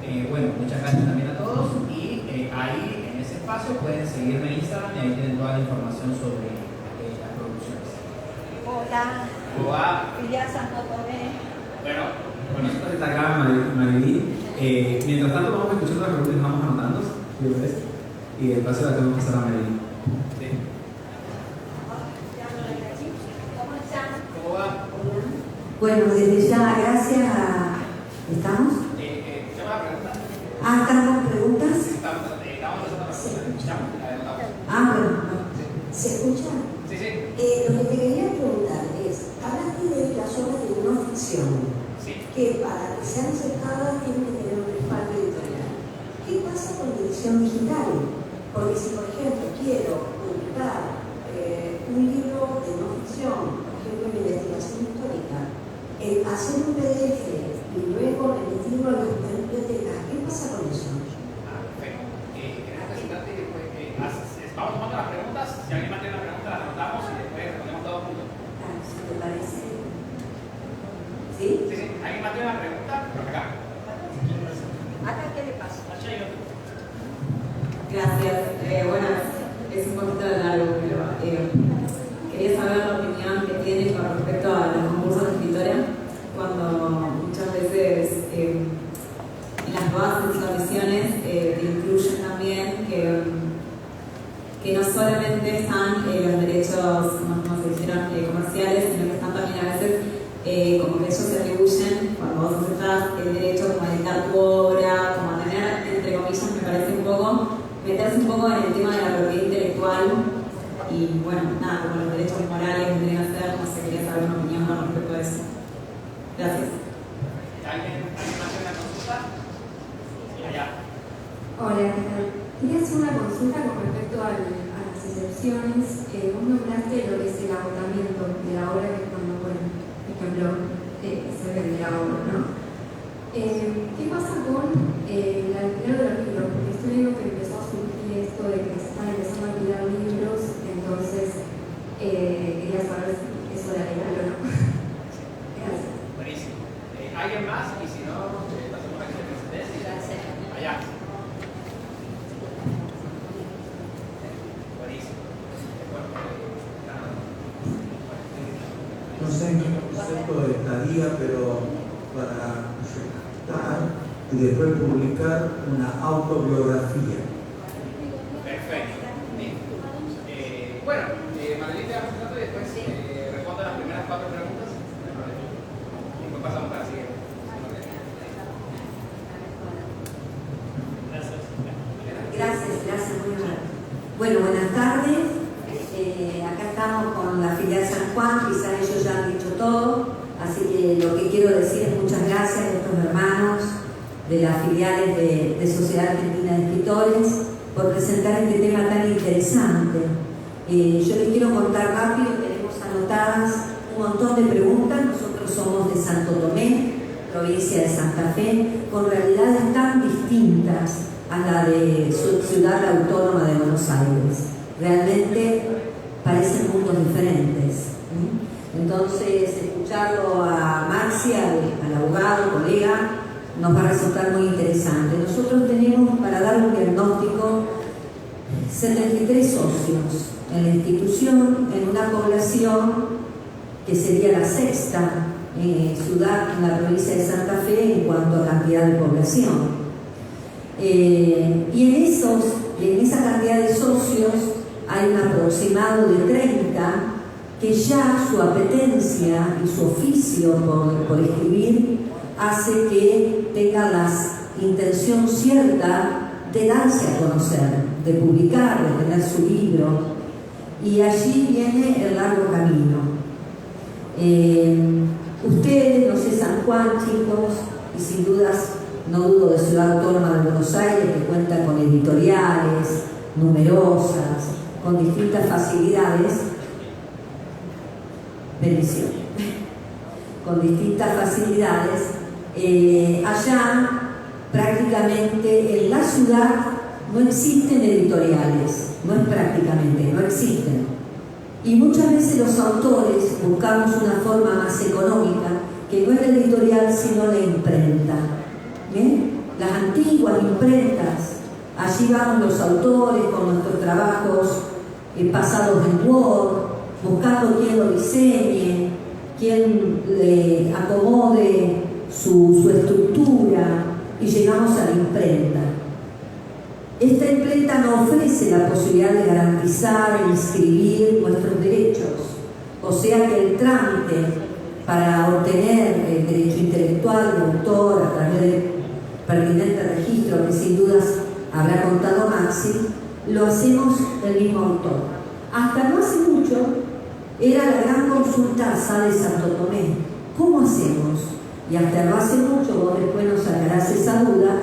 Speaker 3: Y bueno, muchas gracias también a todos y ahí en ese espacio pueden seguirme en Instagram y ahí tienen toda la información sobre las producciones.
Speaker 1: Hola.
Speaker 3: Hola.
Speaker 1: Filial Santo Tomé.
Speaker 3: Bueno, nosotros está acá Marilyn. Mientras tanto vamos escuchando las preguntas y vamos anotando. Y el paso la tengo que pasar a Marilyn. Sí.
Speaker 1: ¿Cómo están?
Speaker 3: ¿Cómo va?
Speaker 4: Bueno, desde ya, gracias a... ¿Estamos?
Speaker 3: ¿Qué más preguntas?
Speaker 4: ¿están con preguntas?
Speaker 3: Estamos haciendo las preguntas.
Speaker 4: Bueno. ¿Se escucha?
Speaker 3: Sí, sí.
Speaker 4: Lo que te quería preguntar es, hablaste de las obras de no ficción, que para que sean aceptadas tienen que tener un respaldo editorial. ¿Qué pasa con la edición digital? Porque si, por ejemplo, quiero publicar un libro de no ficción, por ejemplo, en investigación histórica, hacer un PDF y luego remitirlo a las bibliotecas, ¿qué pasa con eso?
Speaker 3: Perfecto. Queremos presentarte y después vamos tomando las preguntas. Si alguien más tiene una pregunta, las anotamos y después respondemos todos juntos.
Speaker 4: Si te parece. ¿Sí?
Speaker 3: Sí, sí. ¿Alguien más tiene una pregunta? Por acá.
Speaker 1: ¿Acá qué le pasa?
Speaker 5: Gracias. Bueno, es un poquito largo, pero quería saber la opinión que tiene con respecto a los concursos de escritora, cuando muchas veces en las bases y condiciones te incluyen también que no solamente están los derechos, como se dijeron, comerciales, sino que están también a veces como que ellos se atribuyen, cuando vos aceptás el derecho como a editar tu obra, como a tener, entre comillas, me parece un poco, meterse un poco en el tema de la propiedad intelectual y bueno, nada, como los derechos morales que tienen que hacer, no sé, quería saber una opinión con respecto a eso. Gracias.
Speaker 3: ¿Alguien más tiene una consulta? Sí, allá.
Speaker 6: Hola, ¿qué tal? Quería hacer una consulta con respecto a las excepciones. Vos nombraste lo que es el agotamiento de la obra, que es cuando, bueno, por ejemplo, se vende la obra, ¿no? ¿Qué pasa con el alquiler de los libros? Porque estoy viendo que empezó a surgir esto de que se están empezando a alquilar libros, entonces quería saber si eso era legal o no.
Speaker 3: ¿Alguien más? Y si no, pasamos a que se presente.
Speaker 1: Gracias.
Speaker 3: Allá. Buenísimo.
Speaker 7: No sé en qué concepto estaría, pero para redactar y después publicar una autobiografía.
Speaker 3: Perfecto. Bueno, Madeline te va presentando y después respondo las primeras 4 preguntas. Y después pasamos para la siguiente.
Speaker 4: Gracias, muy amable. Bueno, buenas tardes. Acá estamos con la filial San Juan, quizá ellos ya han dicho todo, así que lo que quiero decir es muchas gracias a nuestros hermanos de las filiales de Sociedad Argentina de Escritores por presentar este tema tan interesante. Yo les quiero contar rápido, tenemos anotadas un montón de preguntas. Nosotros somos de Santo Tomé, provincia de Santa Fe, con realidades tan distintas a la de su ciudad autónoma de Buenos Aires. Realmente parecen mundos diferentes. Entonces, escucharlo a Maxi, al abogado, colega, nos va a resultar muy interesante. Nosotros tenemos, para dar un diagnóstico, 73 socios en la institución, en una población que sería la sexta ciudad en la provincia de Santa Fe en cuanto a cantidad de población. Y en esa cantidad de socios hay un aproximado de 30 que ya su apetencia y su oficio por escribir hace que tenga la intención cierta de darse a conocer, de publicar, de tener su libro. Y allí viene el largo camino. Ustedes, no sé, San Juan, chicos, y sin dudas, no dudo de Ciudad Autónoma de Buenos Aires, que cuenta con editoriales numerosas, con distintas facilidades, bendición, con distintas facilidades. Allá, prácticamente en la ciudad, no existen editoriales, no es prácticamente, no existen. Y muchas veces los autores buscamos una forma más económica, que no es la editorial, sino la imprenta. ¿Bien? Las antiguas imprentas, allí vamos los autores con nuestros trabajos pasados en Word, buscando quién lo diseñe, quién le acomode su estructura, y llegamos a la imprenta. Esta imprenta no ofrece la posibilidad de garantizar e inscribir nuestros derechos, o sea que el trámite para obtener el derecho intelectual de autor a través del pertinente registro, que sin dudas habrá contado Maxi, lo hacemos el mismo autor. Hasta no hace mucho era la gran consulta de Santo Tomé. ¿Cómo hacemos? Y hasta no hace mucho, vos después nos sacarás esa duda,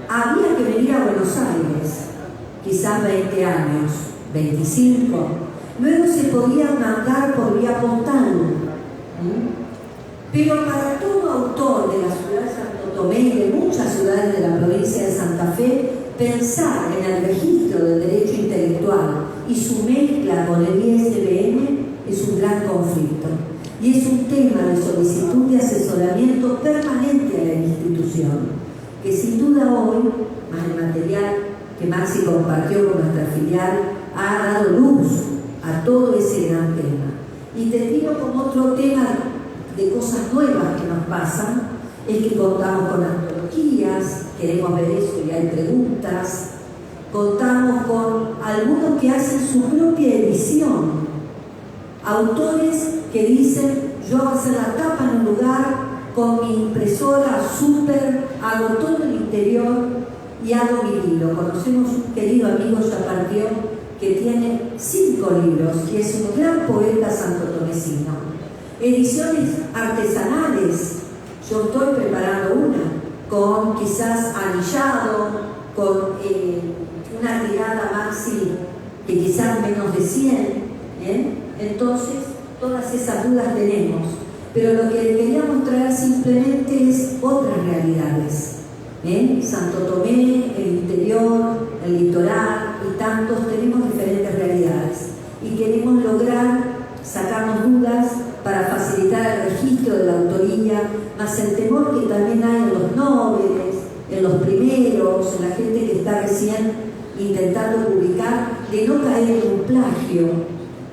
Speaker 4: había que venir a Buenos Aires, quizás 20 años, 25. Luego se podía mandar por vía postal. Pero para todo autor de la ciudad de Santo Tomé y de muchas ciudades de la provincia de Santa Fe, pensar en el registro del derecho intelectual y su mezcla con el ISBN es un gran conflicto. Y es un tema de solicitud de asesoramiento permanente a la institución, que sin duda hoy, más el material que Maxi compartió con nuestra filial, ha dado luz a todo ese gran tema. Y te digo como otro tema de cosas nuevas que nos pasan, es que contamos con antologías, queremos ver eso y hay preguntas, contamos con algunos que hacen su propia edición, autores que dicen, yo voy a hacer la tapa en un lugar con mi impresora súper, hago todo el interior y hago mi libro. Conocemos un querido amigo, ya partió, que tiene 5 libros y es un gran poeta santotomecino. Ediciones artesanales, yo estoy preparando una, con quizás anillado, con una tirada Maxi que quizás menos de 100, entonces todas esas dudas tenemos, pero lo que queríamos traer simplemente es otras realidades. Santo Tomé, el interior, el litoral y tantos, tenemos diferentes realidades y queremos lograr sacarnos dudas para facilitar el registro de la autoría, más más el temor que también hay en los nobles, en los primeros, en la gente que está recién intentando publicar, de no caer en un plagio,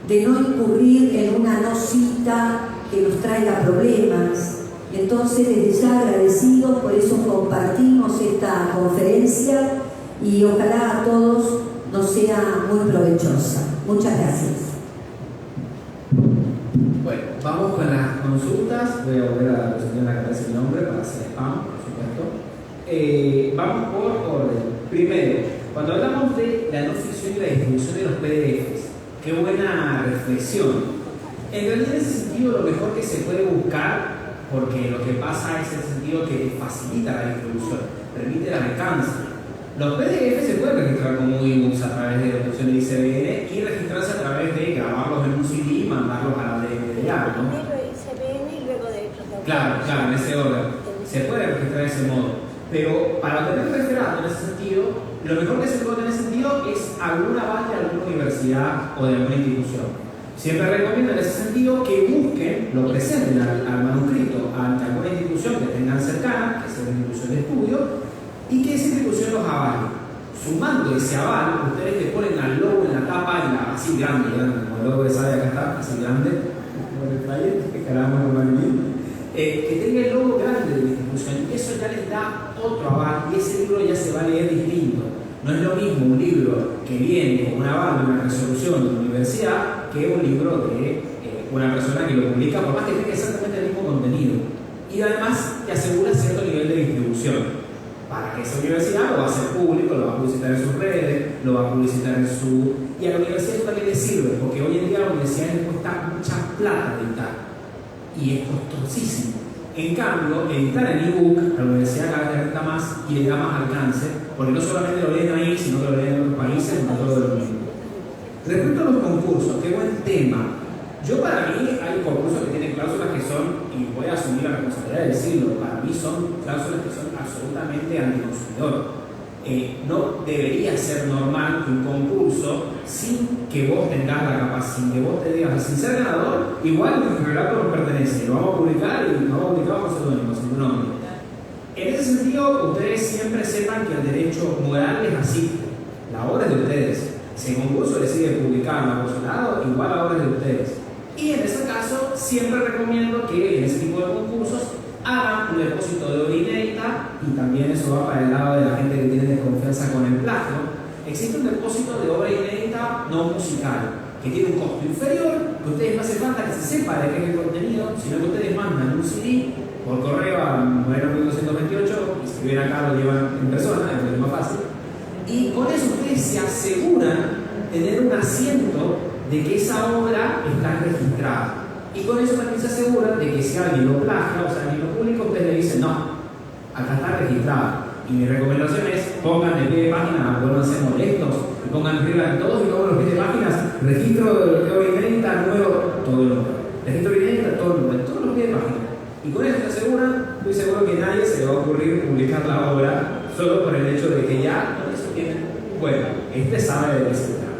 Speaker 4: de no incurrir en una no cita que nos traiga problemas. Entonces, desde ya agradecidos, por eso compartimos esta conferencia y ojalá a todos nos sea muy provechosa. Muchas gracias.
Speaker 3: Bueno, vamos con las consultas. Voy a volver a la señora que aparece el nombre para hacer spam, por supuesto. Vamos por orden. Primero, cuando hablamos de la no ficción y la distribución de los PDFs, qué buena reflexión. En realidad, en ese sentido, lo mejor que se puede buscar, porque lo que pasa es el sentido que facilita la distribución, permite el alcance. Los PDF se pueden registrar como ebooks a través de la opción de ICBN y registrarse a través de grabarlos en un CD y mandarlos a la DMDA, ¿no?
Speaker 8: Primero ICBN y luego derechos de autor.
Speaker 3: Claro, en ese orden. Se puede registrar de ese modo. Pero para obtener referato en ese sentido, lo mejor que se puede tener en ese sentido es algún aval de alguna universidad o de alguna institución. Siempre recomiendo en ese sentido que busquen, lo presenten al manuscrito ante alguna institución que tengan cercana, que sea una institución de estudio, y que esa institución los avale. Sumando ese aval, ustedes le ponen al logo en la tapa, así grande, como el logo de SADE acá está, así grande, como el flyer, que tenga el logo grande de la institución, y eso ya les da otro aval, y ese libro ya se va a leer distinto. No es lo mismo un libro que viene con un aval de una resolución de una universidad que un libro de una persona que lo publica, por más que tenga exactamente el mismo contenido. Y además te asegura cierto nivel de distribución. Para que esa universidad lo va a hacer público, lo va a publicitar en sus redes, lo va a publicitar en su... Y a la universidad eso también le sirve, porque hoy en día a la universidad les cuesta mucha plata editar. Y es costosísimo. En cambio, editar en ebook, la universidad cada vez renta más y le da más alcance, porque no solamente lo leen ahí, sino que lo leen en otros países, en todo el mundo. Respecto a los concursos, qué buen tema. Yo para mí hay concursos que tienen cláusulas que son, y voy a asumir la responsabilidad de decirlo, para mí son cláusulas que son absolutamente anticonsumidor. No debería ser normal que un concurso, sin que vos tengas la capacidad, sin que vos te digas, sin ser ganador, igual el relato nos pertenece, lo vamos a publicar y lo vamos a publicar bajo seudónimo, sin tu nombre. En ese sentido, ustedes siempre sepan que el derecho moral es así. La obra es de ustedes. Si el concurso decide publicarla por su lado, igual la obra es de ustedes. Y en ese caso, siempre recomiendo que en ese tipo de concursos hagan un depósito de obra inédita, y también eso va para el lado de la gente que tiene desconfianza con el plagio. Existe un depósito de obra inédita no musical, que tiene un costo inferior, que ustedes no hace falta que se sepa de qué es el contenido, sino que ustedes mandan un CD por correo a Moreno 1228, y si vienen acá lo llevan en persona, es más fácil. Y con eso ustedes se aseguran tener un asiento de que esa obra está registrada. Y con eso también se aseguran de que si alguien lo plagia, o sea, alguien lo publica, ustedes le dicen, no, acá está registrado. Y mi recomendación es, pongan de pie de página, vuelvanse molestos, y pongan arriba en todos y todos los pies de páginas, registro de obra inédita, nuevo, todo el nombre. Registro de inédita, todo el nombre, todos los pies de página. Y con eso se aseguran, estoy seguro que a nadie se le va a ocurrir publicar la obra solo por el hecho de que ya con eso tienen, bueno, sabe de qué se trata.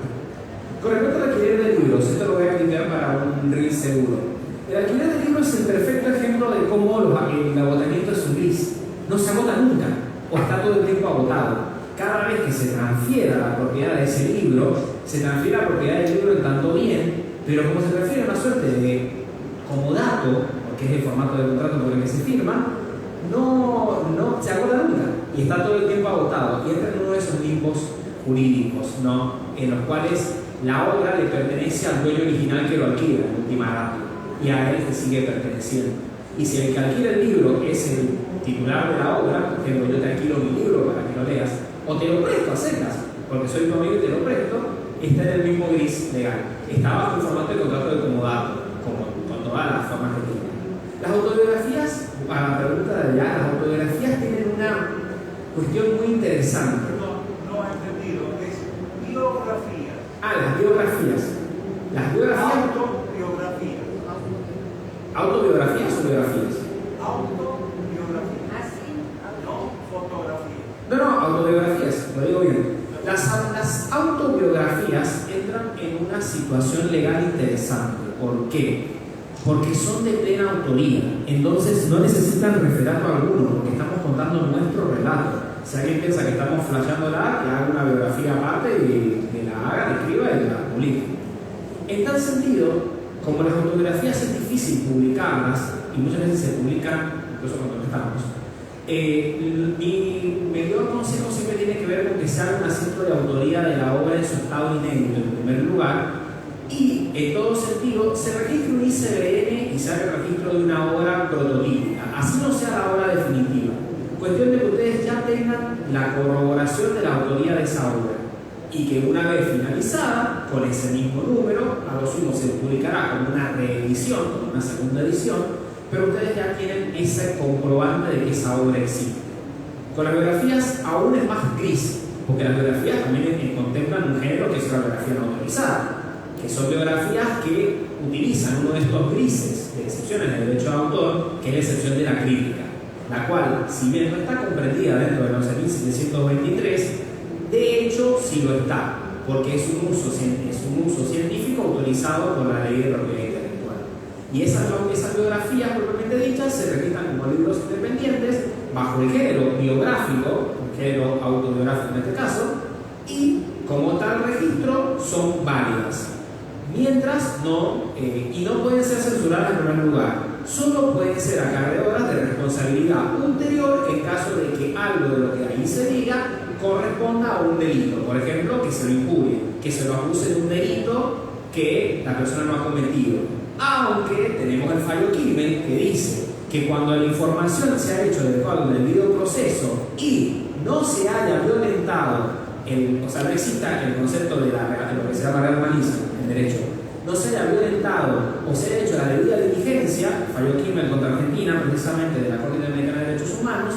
Speaker 3: Con respecto al alquiler de libros, esto lo voy a explicar para un reel seguro. El alquiler de libros es el perfecto ejemplo de cómo el agotamiento es un gris. No se agota nunca, o está todo el tiempo agotado. Cada vez que se transfiera la propiedad de ese libro, se transfiere la propiedad del libro en tanto bien, pero como se transfiere una suerte de comodato, porque es el formato de contrato por el que se firma, no se agota nunca y está todo el tiempo agotado y entra en uno de esos limbos jurídicos, ¿no? En los cuales la obra le pertenece al dueño original que lo alquila en última ratio y a él le sigue perteneciendo. Y si el que alquila el libro es el titular de la obra, por ejemplo, yo te alquilo mi libro para que lo leas, o te lo presto a secas, porque soy tu amigo y te lo presto, está en el mismo gris legal. Está bajo el formato de contrato de comodato, como con todas las formas que tienen. Las autobiografías, a la pregunta de allá, las autobiografías tienen una cuestión muy interesante.
Speaker 9: No he entendido, es biografía.
Speaker 3: Las biografías. Las biografías.
Speaker 9: Autobiografía.
Speaker 3: ¿Autobiografías o biografías?
Speaker 9: Autobiografía.
Speaker 1: Así.
Speaker 9: No fotografía.
Speaker 3: No, autobiografías, lo digo bien. Las autobiografías entran en una situación legal interesante. ¿Por qué? Porque son de plena autoría. entonces no necesitan referato alguno, porque estamos contando nuestro relato. Si alguien piensa que estamos flasheándola, que haga una biografía aparte y que la haga, la escriba y la publique. En tal sentido, como las autobiografías es difícil publicarlas, y muchas veces se publican incluso cuando no estamos, y me dio consejo siempre tiene que ver con que se haga un asunto de autoría de la obra en su estado inédito en primer lugar, y en todo sentido se registra un ICBN y se haga el registro de una obra prototípica, así no sea la obra definitiva. Cuestión de que ustedes ya tengan la corroboración de la autoría de esa obra y que una vez finalizada, con ese mismo número, a lo sumo se publicará como una reedición, como una segunda edición, pero ustedes ya tienen ese comprobante de que esa obra existe. Con las biografías aún es más gris, porque las biografías también contemplan un género que es la biografía no autorizada, que son biografías que utilizan uno de estos grises de excepciones del derecho de autor, que es la excepción de la crítica, la cual, si bien no está comprendida dentro del 11.723, de hecho sí lo está, porque es un uso científico autorizado por la ley de propiedad intelectual. Y esas biografías propiamente dichas se registran como libros independientes bajo el género biográfico, el género autobiográfico en este caso, y como tal registro son válidas. Mientras no pueden ser censuradas en primer lugar, solo pueden ser acarreadoras de responsabilidad ulterior en caso de que algo de lo que ahí se diga corresponda a un delito. Por ejemplo, que se lo impugnen, que se lo acuse de un delito que la persona no ha cometido. Aunque tenemos el fallo Kimmel que dice que cuando la información se ha hecho adecuada en el debido proceso y no se haya violentado, no exista el concepto de lo que se llama real malicia en derecho, no se haya violentado o se haya hecho la debida diligencia, fallo Kimmel contra Argentina, precisamente de la Corte Interamericana de Derechos Humanos,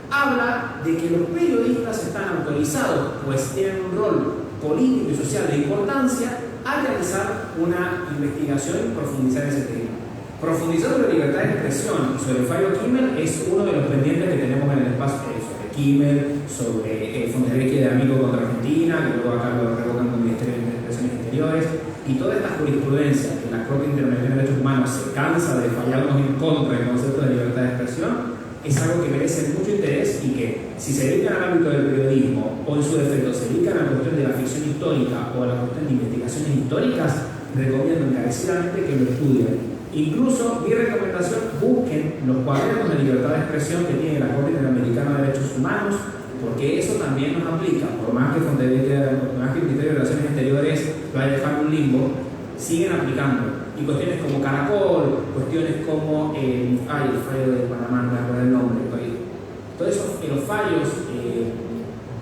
Speaker 3: habla de que los periodistas están autorizados, pues tienen un rol político y social de importancia, a realizar una investigación y profundizar en ese tema. Profundizar sobre libertad de expresión y sobre el fallo Kimmel es uno de los pendientes que tenemos en el espacio, sobre Kimmel, sobre Fonterrecchia de Amigo contra Argentina, que luego acá lo revocan con el Ministerio de Expresiones Exteriores, y toda esta jurisprudencia que la Corte Interamericana de Derechos Humanos se cansa de fallarnos en contra del concepto de libertad de expresión, es algo que merece mucho interés y que, si se dedican al ámbito del periodismo o en su defecto se dedican a la cuestión de la ficción histórica o a la cuestión de investigaciones históricas, recomiendo encarecidamente que lo estudien. Incluso, mi recomendación, busquen los cuadernos de libertad de expresión que tiene la Corte Interamericana de Derechos Humanos, porque eso también nos aplica, por más que el Ministerio de Relaciones Exteriores lo haya dejado en un limbo, siguen aplicando. Y cuestiones como Caracol, cuestiones como el fallo de Panamá, no me acuerdo el nombre, todos esos los fallos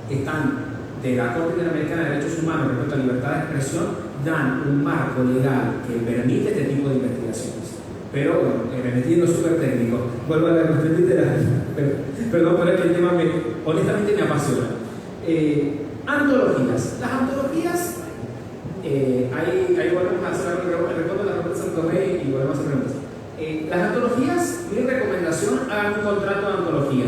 Speaker 3: están de la Corte Interamericana de Derechos Humanos respecto a libertad de expresión, dan un marco legal que permite este tipo de investigaciones. Pero bueno, metiendo súper técnico, vuelvo a la cuestión literaria, perdón, pero es que el tema honestamente me apasiona. Antologías. Las antologías, ahí volvemos a hacer algo, respondo a la pregunta de Santo Tomé y volvemos a hacer preguntas. Las antologías, mi recomendación, hagan un contrato de antología.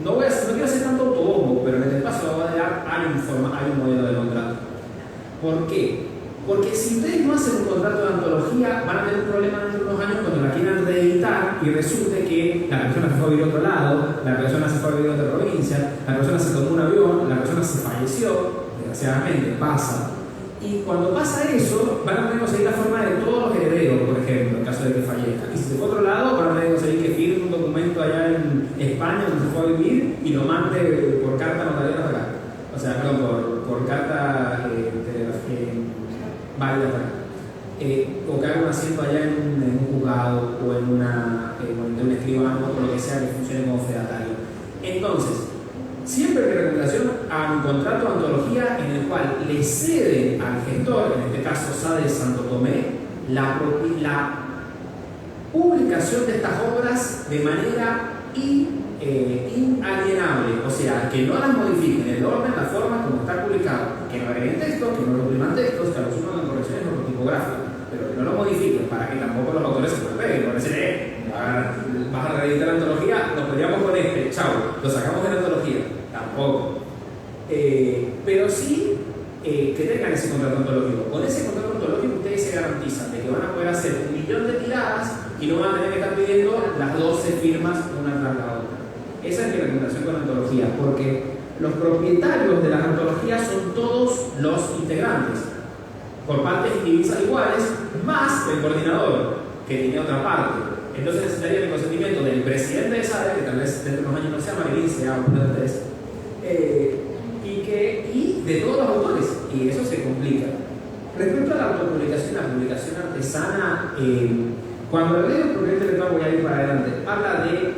Speaker 3: No quiero hacer tanto autobombo, pero en el espacio voy a dar, hay un modelo de contrato. ¿Por qué? Porque si ustedes no hacen un contrato de antología, van a tener un problema dentro de unos años cuando la quieran reeditar y resulte que la persona se fue a vivir a otro lado, la persona se fue a vivir a otra provincia, la persona se tomó un avión, la persona se falleció, desgraciadamente pasa. Y cuando pasa eso, van a tener que conseguir la forma de todos los herederos, por ejemplo, en caso de que fallezca. Y si se fue a otro lado, van a tener que conseguir que firme un documento allá en España donde se fue a vivir y lo mande por carta notarial hasta acá. O sea, perdón, por carta válida para acá. O que haga un asiento allá en un juzgado o en un escribano o lo que sea que funcione como fedatario. Entonces, siempre mi recomendación a un contrato de antología en el cual le cede al gestor, en este caso SADE Santo Tomé, la publicación de estas obras de manera inalienable, o sea, que no las modifiquen el orden, la forma como está publicado, que no agreguen texto, que no lo priman textos, que lo suman en correcciones ortotipográficas, pero que no lo modifiquen para que tampoco los autores se peguen, por decir, vas a reeditar la antología, nos peleamos con chao, lo sacamos de la antología, tampoco. Pero sí que tengan ese contrato ontológico. Con ese contrato ontológico ustedes se garantizan de que van a poder hacer 1 millón de tiradas y no van a tener que estar pidiendo las 12 firmas una tras la otra. Esa es mi recomendación con antologías, porque los propietarios de las antologías son todos los integrantes, por partes indivisas iguales, más el coordinador, que tiene otra parte. Entonces necesitaría el consentimiento del presidente de SADE, que tal vez dentro de unos años no sea Marilyn, sea uno de ustedes, y de todos los autores, y eso se complica. Respecto a la autopublicación, la publicación artesana, cuando la ley de propiedad intelectual, voy a ir para adelante, habla de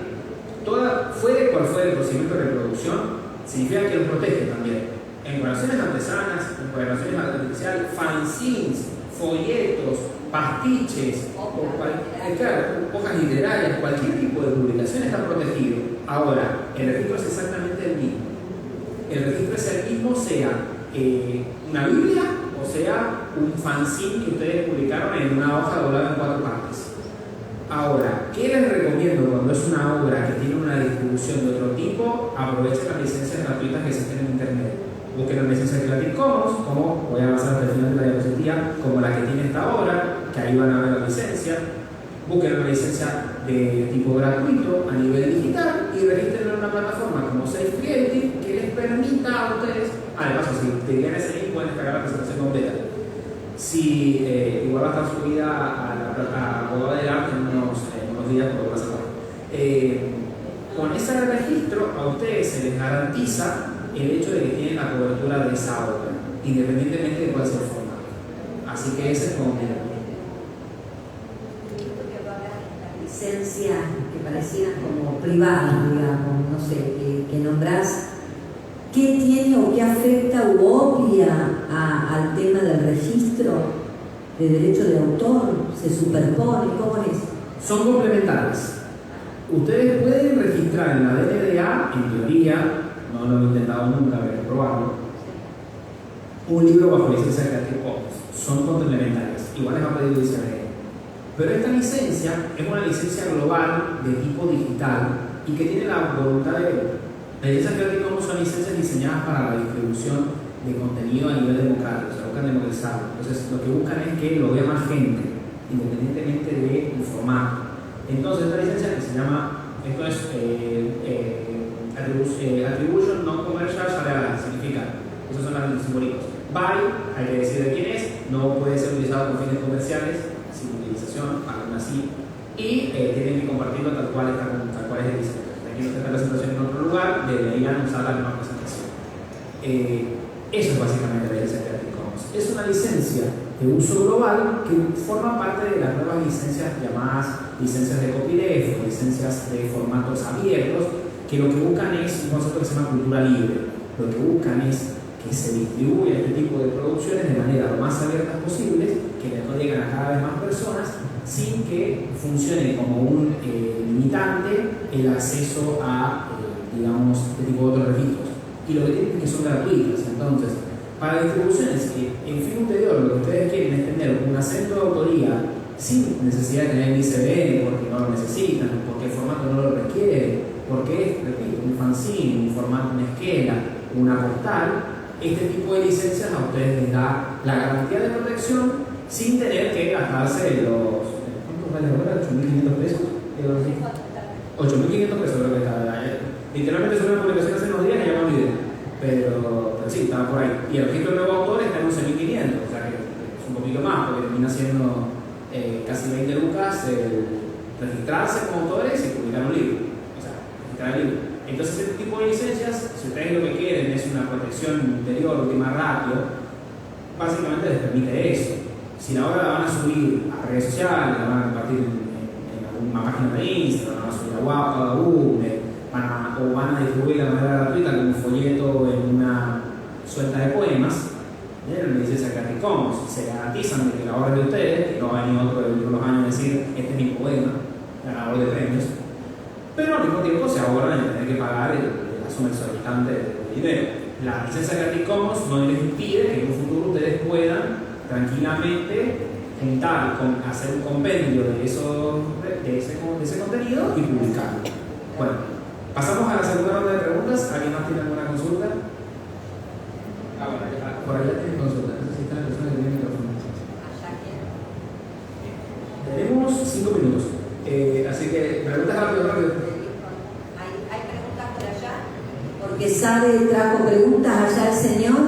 Speaker 3: toda, fuera cual fuera el procedimiento de reproducción, significa que lo protege también. Encuadernaciones artesanas, encuadernaciones artificiales, fanzines, folletos, pastiches, hojas literarias, cualquier tipo de publicación está protegido. Ahora, el registro es exactamente el mismo. El registro es el mismo, sea una Biblia o sea un fanzine que ustedes publicaron en una hoja doblada en 4 partes. Ahora, ¿qué les recomiendo cuando es una obra que tiene una distribución de otro tipo? Aprovechen las licencias gratuitas que existen en internet. Busquen una licencia Creative Commons, como voy a avanzar hasta el final de la diapositiva, como la que tiene esta obra, que ahí van a ver la licencia. Busquen una licencia de tipo gratuito a nivel digital y registren en una plataforma como Safe Creative que les permita a ustedes, además, si te llegan ese link pueden descargar la presentación completa. Si igual va a estar subida a Boda del Arte en unos días por WhatsApp. Con ese registro a ustedes se les garantiza el hecho de que tienen la cobertura de esa obra, independientemente de cuál sea el formato. Así que ese es como mi
Speaker 4: licencia que parecían como privadas, digamos, no sé, que nombrás, ¿qué tiene o qué afecta u obvia al tema del registro de derecho de autor? ¿Se superpone? ¿Cómo es?
Speaker 3: Son complementarias. Ustedes pueden registrar en la DNDA, en teoría, no lo he intentado nunca, pero probarlo, un libro bajo licencia Creative Commons. Son complementarias. Igual les va a pedir licencia de. Pero esta licencia es una licencia global de tipo digital y que tiene la voluntad de... Las licencias Creative Commons son licencias diseñadas para la distribución de contenido a nivel democrático, se buscan democratizarlo. Entonces, lo que buscan es que lo vea más gente, independientemente del formato. Entonces, esta licencia que se llama, esto es Attribution Non-Commercial Share, significa, esos son los simbólicos. By, hay que decir de quién es, no puede ser utilizado con fines comerciales, sin utilización, aún así, y tienen que compartirlo tal cual es el diseño. Aquí no está la presentación en otro lugar, deberían usar la misma presentación. Eso es básicamente la licencia Creative Commons. Es una licencia de uso global que forma parte de las nuevas licencias llamadas licencias de copyleft o licencias de formatos abiertos, que lo que buscan es un concepto que se llama cultura libre. Lo que buscan es que se distribuya este tipo de producciones de manera lo más abiertas posibles, que le lleguen a cada vez más personas, sin que funcione como un limitante el acceso a, digamos, este tipo de otros registros. Y lo que tienen es que son gratuitas. Entonces, para distribuciones que en fin ulterior lo que ustedes quieren es tener un acento de autoría sin necesidad de tener el ISBN porque no lo necesitan, porque el formato no lo requiere, porque es, repito, un fanzine, un formato, una esquela, una postal, este tipo de licencias a ustedes les da la garantía de protección sin tener que gastarse los... ¿Cuánto vale ahora? ¿8.500 pesos? 8.500 pesos creo que está. Literalmente es una publicación hace unos días que ya me olvidé. Pero sí, estaba por ahí. Y el registro de nuevo autor está en 11.500, o sea que es un poquito más, porque termina siendo casi 20 lucas registrarse como autores y publicar un libro. O sea, registrar el libro. Entonces, este tipo de licencias, si ustedes lo que quieren es una protección interior, última ratio, básicamente les permite eso. Si la obra la van a subir a redes sociales, la van a compartir en alguna página de Instagram, la van a subir a WhatsApp, a Google, o van a distribuirla de manera gratuita como un folleto en una suelta de poemas, la licencia Creative Commons, se garantizan de que la obra de ustedes, que no va a venir otro de los años a decir, este es mi poema, ganador de premios, pero al mismo tiempo se ahorran de tener que pagar la suma exorbitante de dinero. La licencia Creative Commons no les impide que en un futuro ustedes puedan tranquilamente juntar, hacer un compendio de ese contenido y publicarlo. Bueno, pasamos a la segunda ronda de preguntas. ¿Alguien más tiene alguna consulta? Bueno, por allá tiene consulta. No sé si están las personas que tienen micrófono. Tenemos 5 minutos.
Speaker 4: Sade trajo preguntas allá al señor.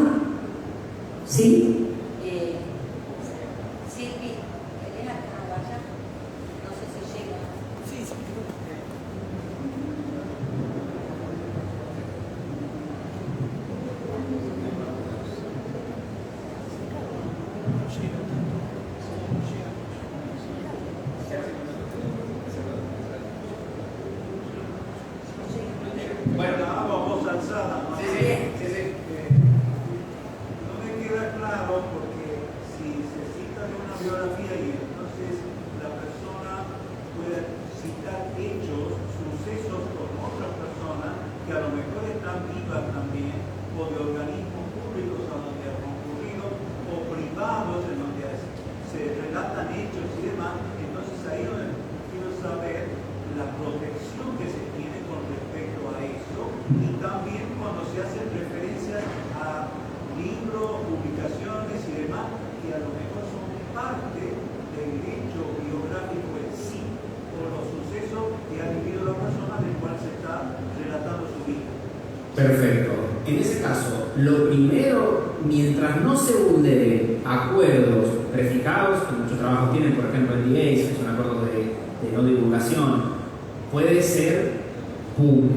Speaker 4: ¿Sí?
Speaker 1: Silvi, ¿querés acá vaya? No sé si llega.
Speaker 9: Sí, sí.
Speaker 3: Bueno,
Speaker 9: La voz alzada, ¿no?
Speaker 3: sí, sí.
Speaker 9: No me queda claro porque si se cita de una biografía y entonces la persona puede citar hechos, sucesos con otras personas que a lo mejor están vivas también, o de organismos públicos a donde han concurrido, o privados en donde se relatan hechos y demás, entonces ahí donde quiero saber la protección que se tiene con respecto a eso, y también cuando se hacen referencias a libros, publicaciones y demás, que a lo mejor son parte del hecho biográfico en sí, o los sucesos que ha vivido la persona del cual se está relatando su vida.
Speaker 3: Perfecto. En ese caso, lo primero, mientras no se vulneren acuerdos prefijados, que muchos trabajos tienen, por ejemplo, NDAs, que son acuerdos de no divulgación, puede ser,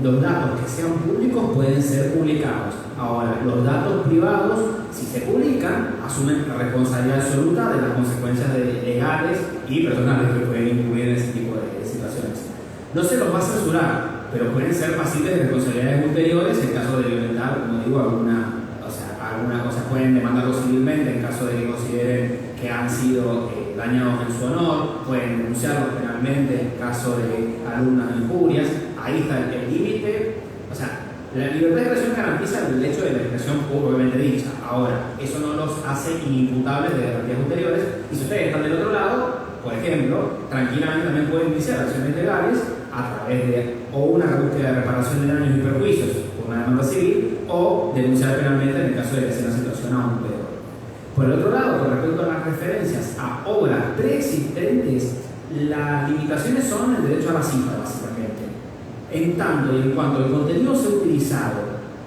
Speaker 3: los datos que sean públicos pueden ser publicados. Ahora, los datos privados, si se publican, asumen la responsabilidad absoluta de las consecuencias legales y personales que pueden incluir en ese tipo de situaciones. No se los va a censurar, pero pueden ser pasibles de responsabilidades ulteriores en caso de violentar, como digo, alguna cosa. Pueden demandarlo civilmente en caso de que consideren que han sido dañados en su honor, pueden denunciarlos penalmente en caso de algunas injurias. Ahí está el límite. O sea, la libertad de expresión garantiza el derecho de la expresión públicamente dicha. Ahora, eso no los hace inimputables de garantías ulteriores. Y si ustedes están del otro lado, por ejemplo, tranquilamente también pueden iniciar acciones legales a través de o una búsqueda de reparación de daños y perjuicios por una demanda civil, o denunciar penalmente en el caso de que sea una situación aún peor. Por el otro lado, con respecto a las referencias a obras preexistentes, las limitaciones son el derecho a la cita, básicamente. En tanto y en cuanto el contenido sea utilizado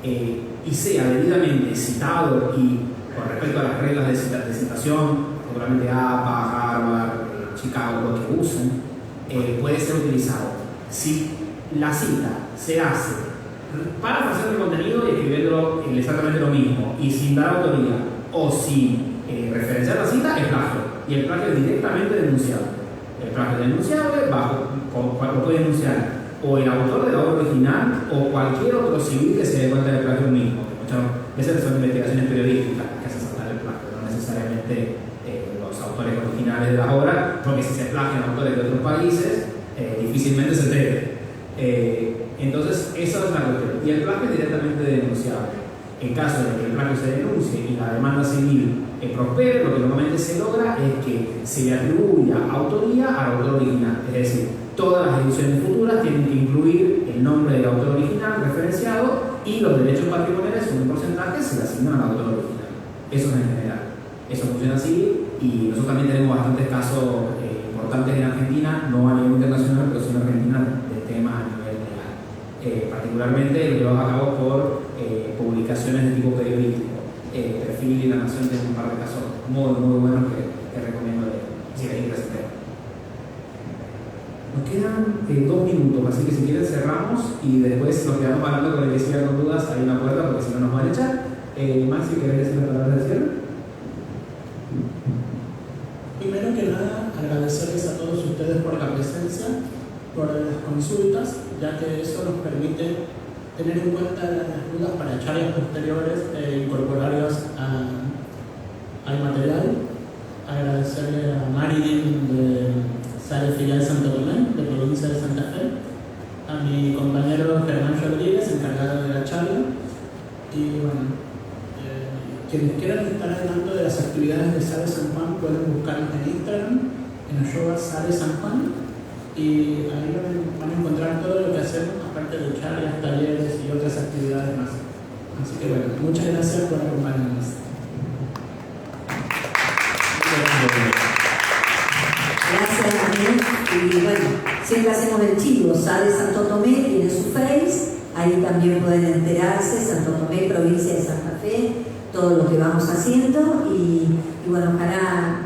Speaker 3: y sea debidamente citado, y con respecto a las reglas de citación, seguramente APA, Harvard, Chicago, lo que usen, puede ser utilizado. Si la cita se hace para ofrecer el contenido y escribiendo exactamente lo mismo y sin dar autoría, o sin referenciar la cita, es plagio, y el plagio es directamente denunciable. El plagio es denunciable, lo puede denunciar o el autor de la obra original o cualquier otro civil que se dé cuenta del plagio mismo. Esas son investigaciones periodísticas que hacen saltar el plagio, no necesariamente los autores originales de la obra, porque si se plagian autores de otros países, difícilmente se debe. Entonces, esa es la cuestión. Y el plagio es directamente denunciable. En caso de que el plagio se denuncie y la demanda civil prospere, lo que normalmente se logra es que se le atribuya autoría al autor original. Es decir, todas las ediciones futuras tienen que incluir el nombre del autor original referenciado, y los derechos patrimoniales son un porcentaje, se le asignan al autor original. Eso es en general. Eso funciona así, y nosotros también tenemos bastantes casos importantes en Argentina, no a nivel internacional, pero sí en Argentina, de temas a nivel legal. Particularmente lo llevamos a cabo por publicaciones de tipo periodístico. Perfil y La Nación tiene un par de casos muy buenos que recomiendo leer, si hay ese tema. Nos quedan 2 minutos, así que si quieren cerramos y después nos quedamos hablando con el que siga con dudas. Hay una puerta porque si no nos van a echar. Maxi, ¿querés decir la palabra de cierre?
Speaker 2: Primero que nada, agradecerles a todos ustedes por la presencia, por las consultas, ya que eso nos permite tener en cuenta las dudas para charlas posteriores e incorporarlas al material. Agradecerle a Marilyn de Sale Filial Santo Tomé, de provincia de Santa Fe, a mi compañero Germán Rodríguez, encargado de la charla, y bueno, quienes quieran estar al tanto de las actividades de Sale San Juan pueden buscarnos en Instagram, en @Sale San Juan, y ahí van a encontrar todo lo que hacemos, aparte de charlas, talleres y otras actividades más. Así que bueno, muchas gracias por acompañarnos.
Speaker 4: Gracias, Daniel. Y bueno, siempre hacemos el chivo. Sale Santo Tomé tiene su Face, ahí está
Speaker 10: también pueden enterarse, Santo Tomé, provincia de Santa Fe, todo lo que vamos haciendo y bueno, ojalá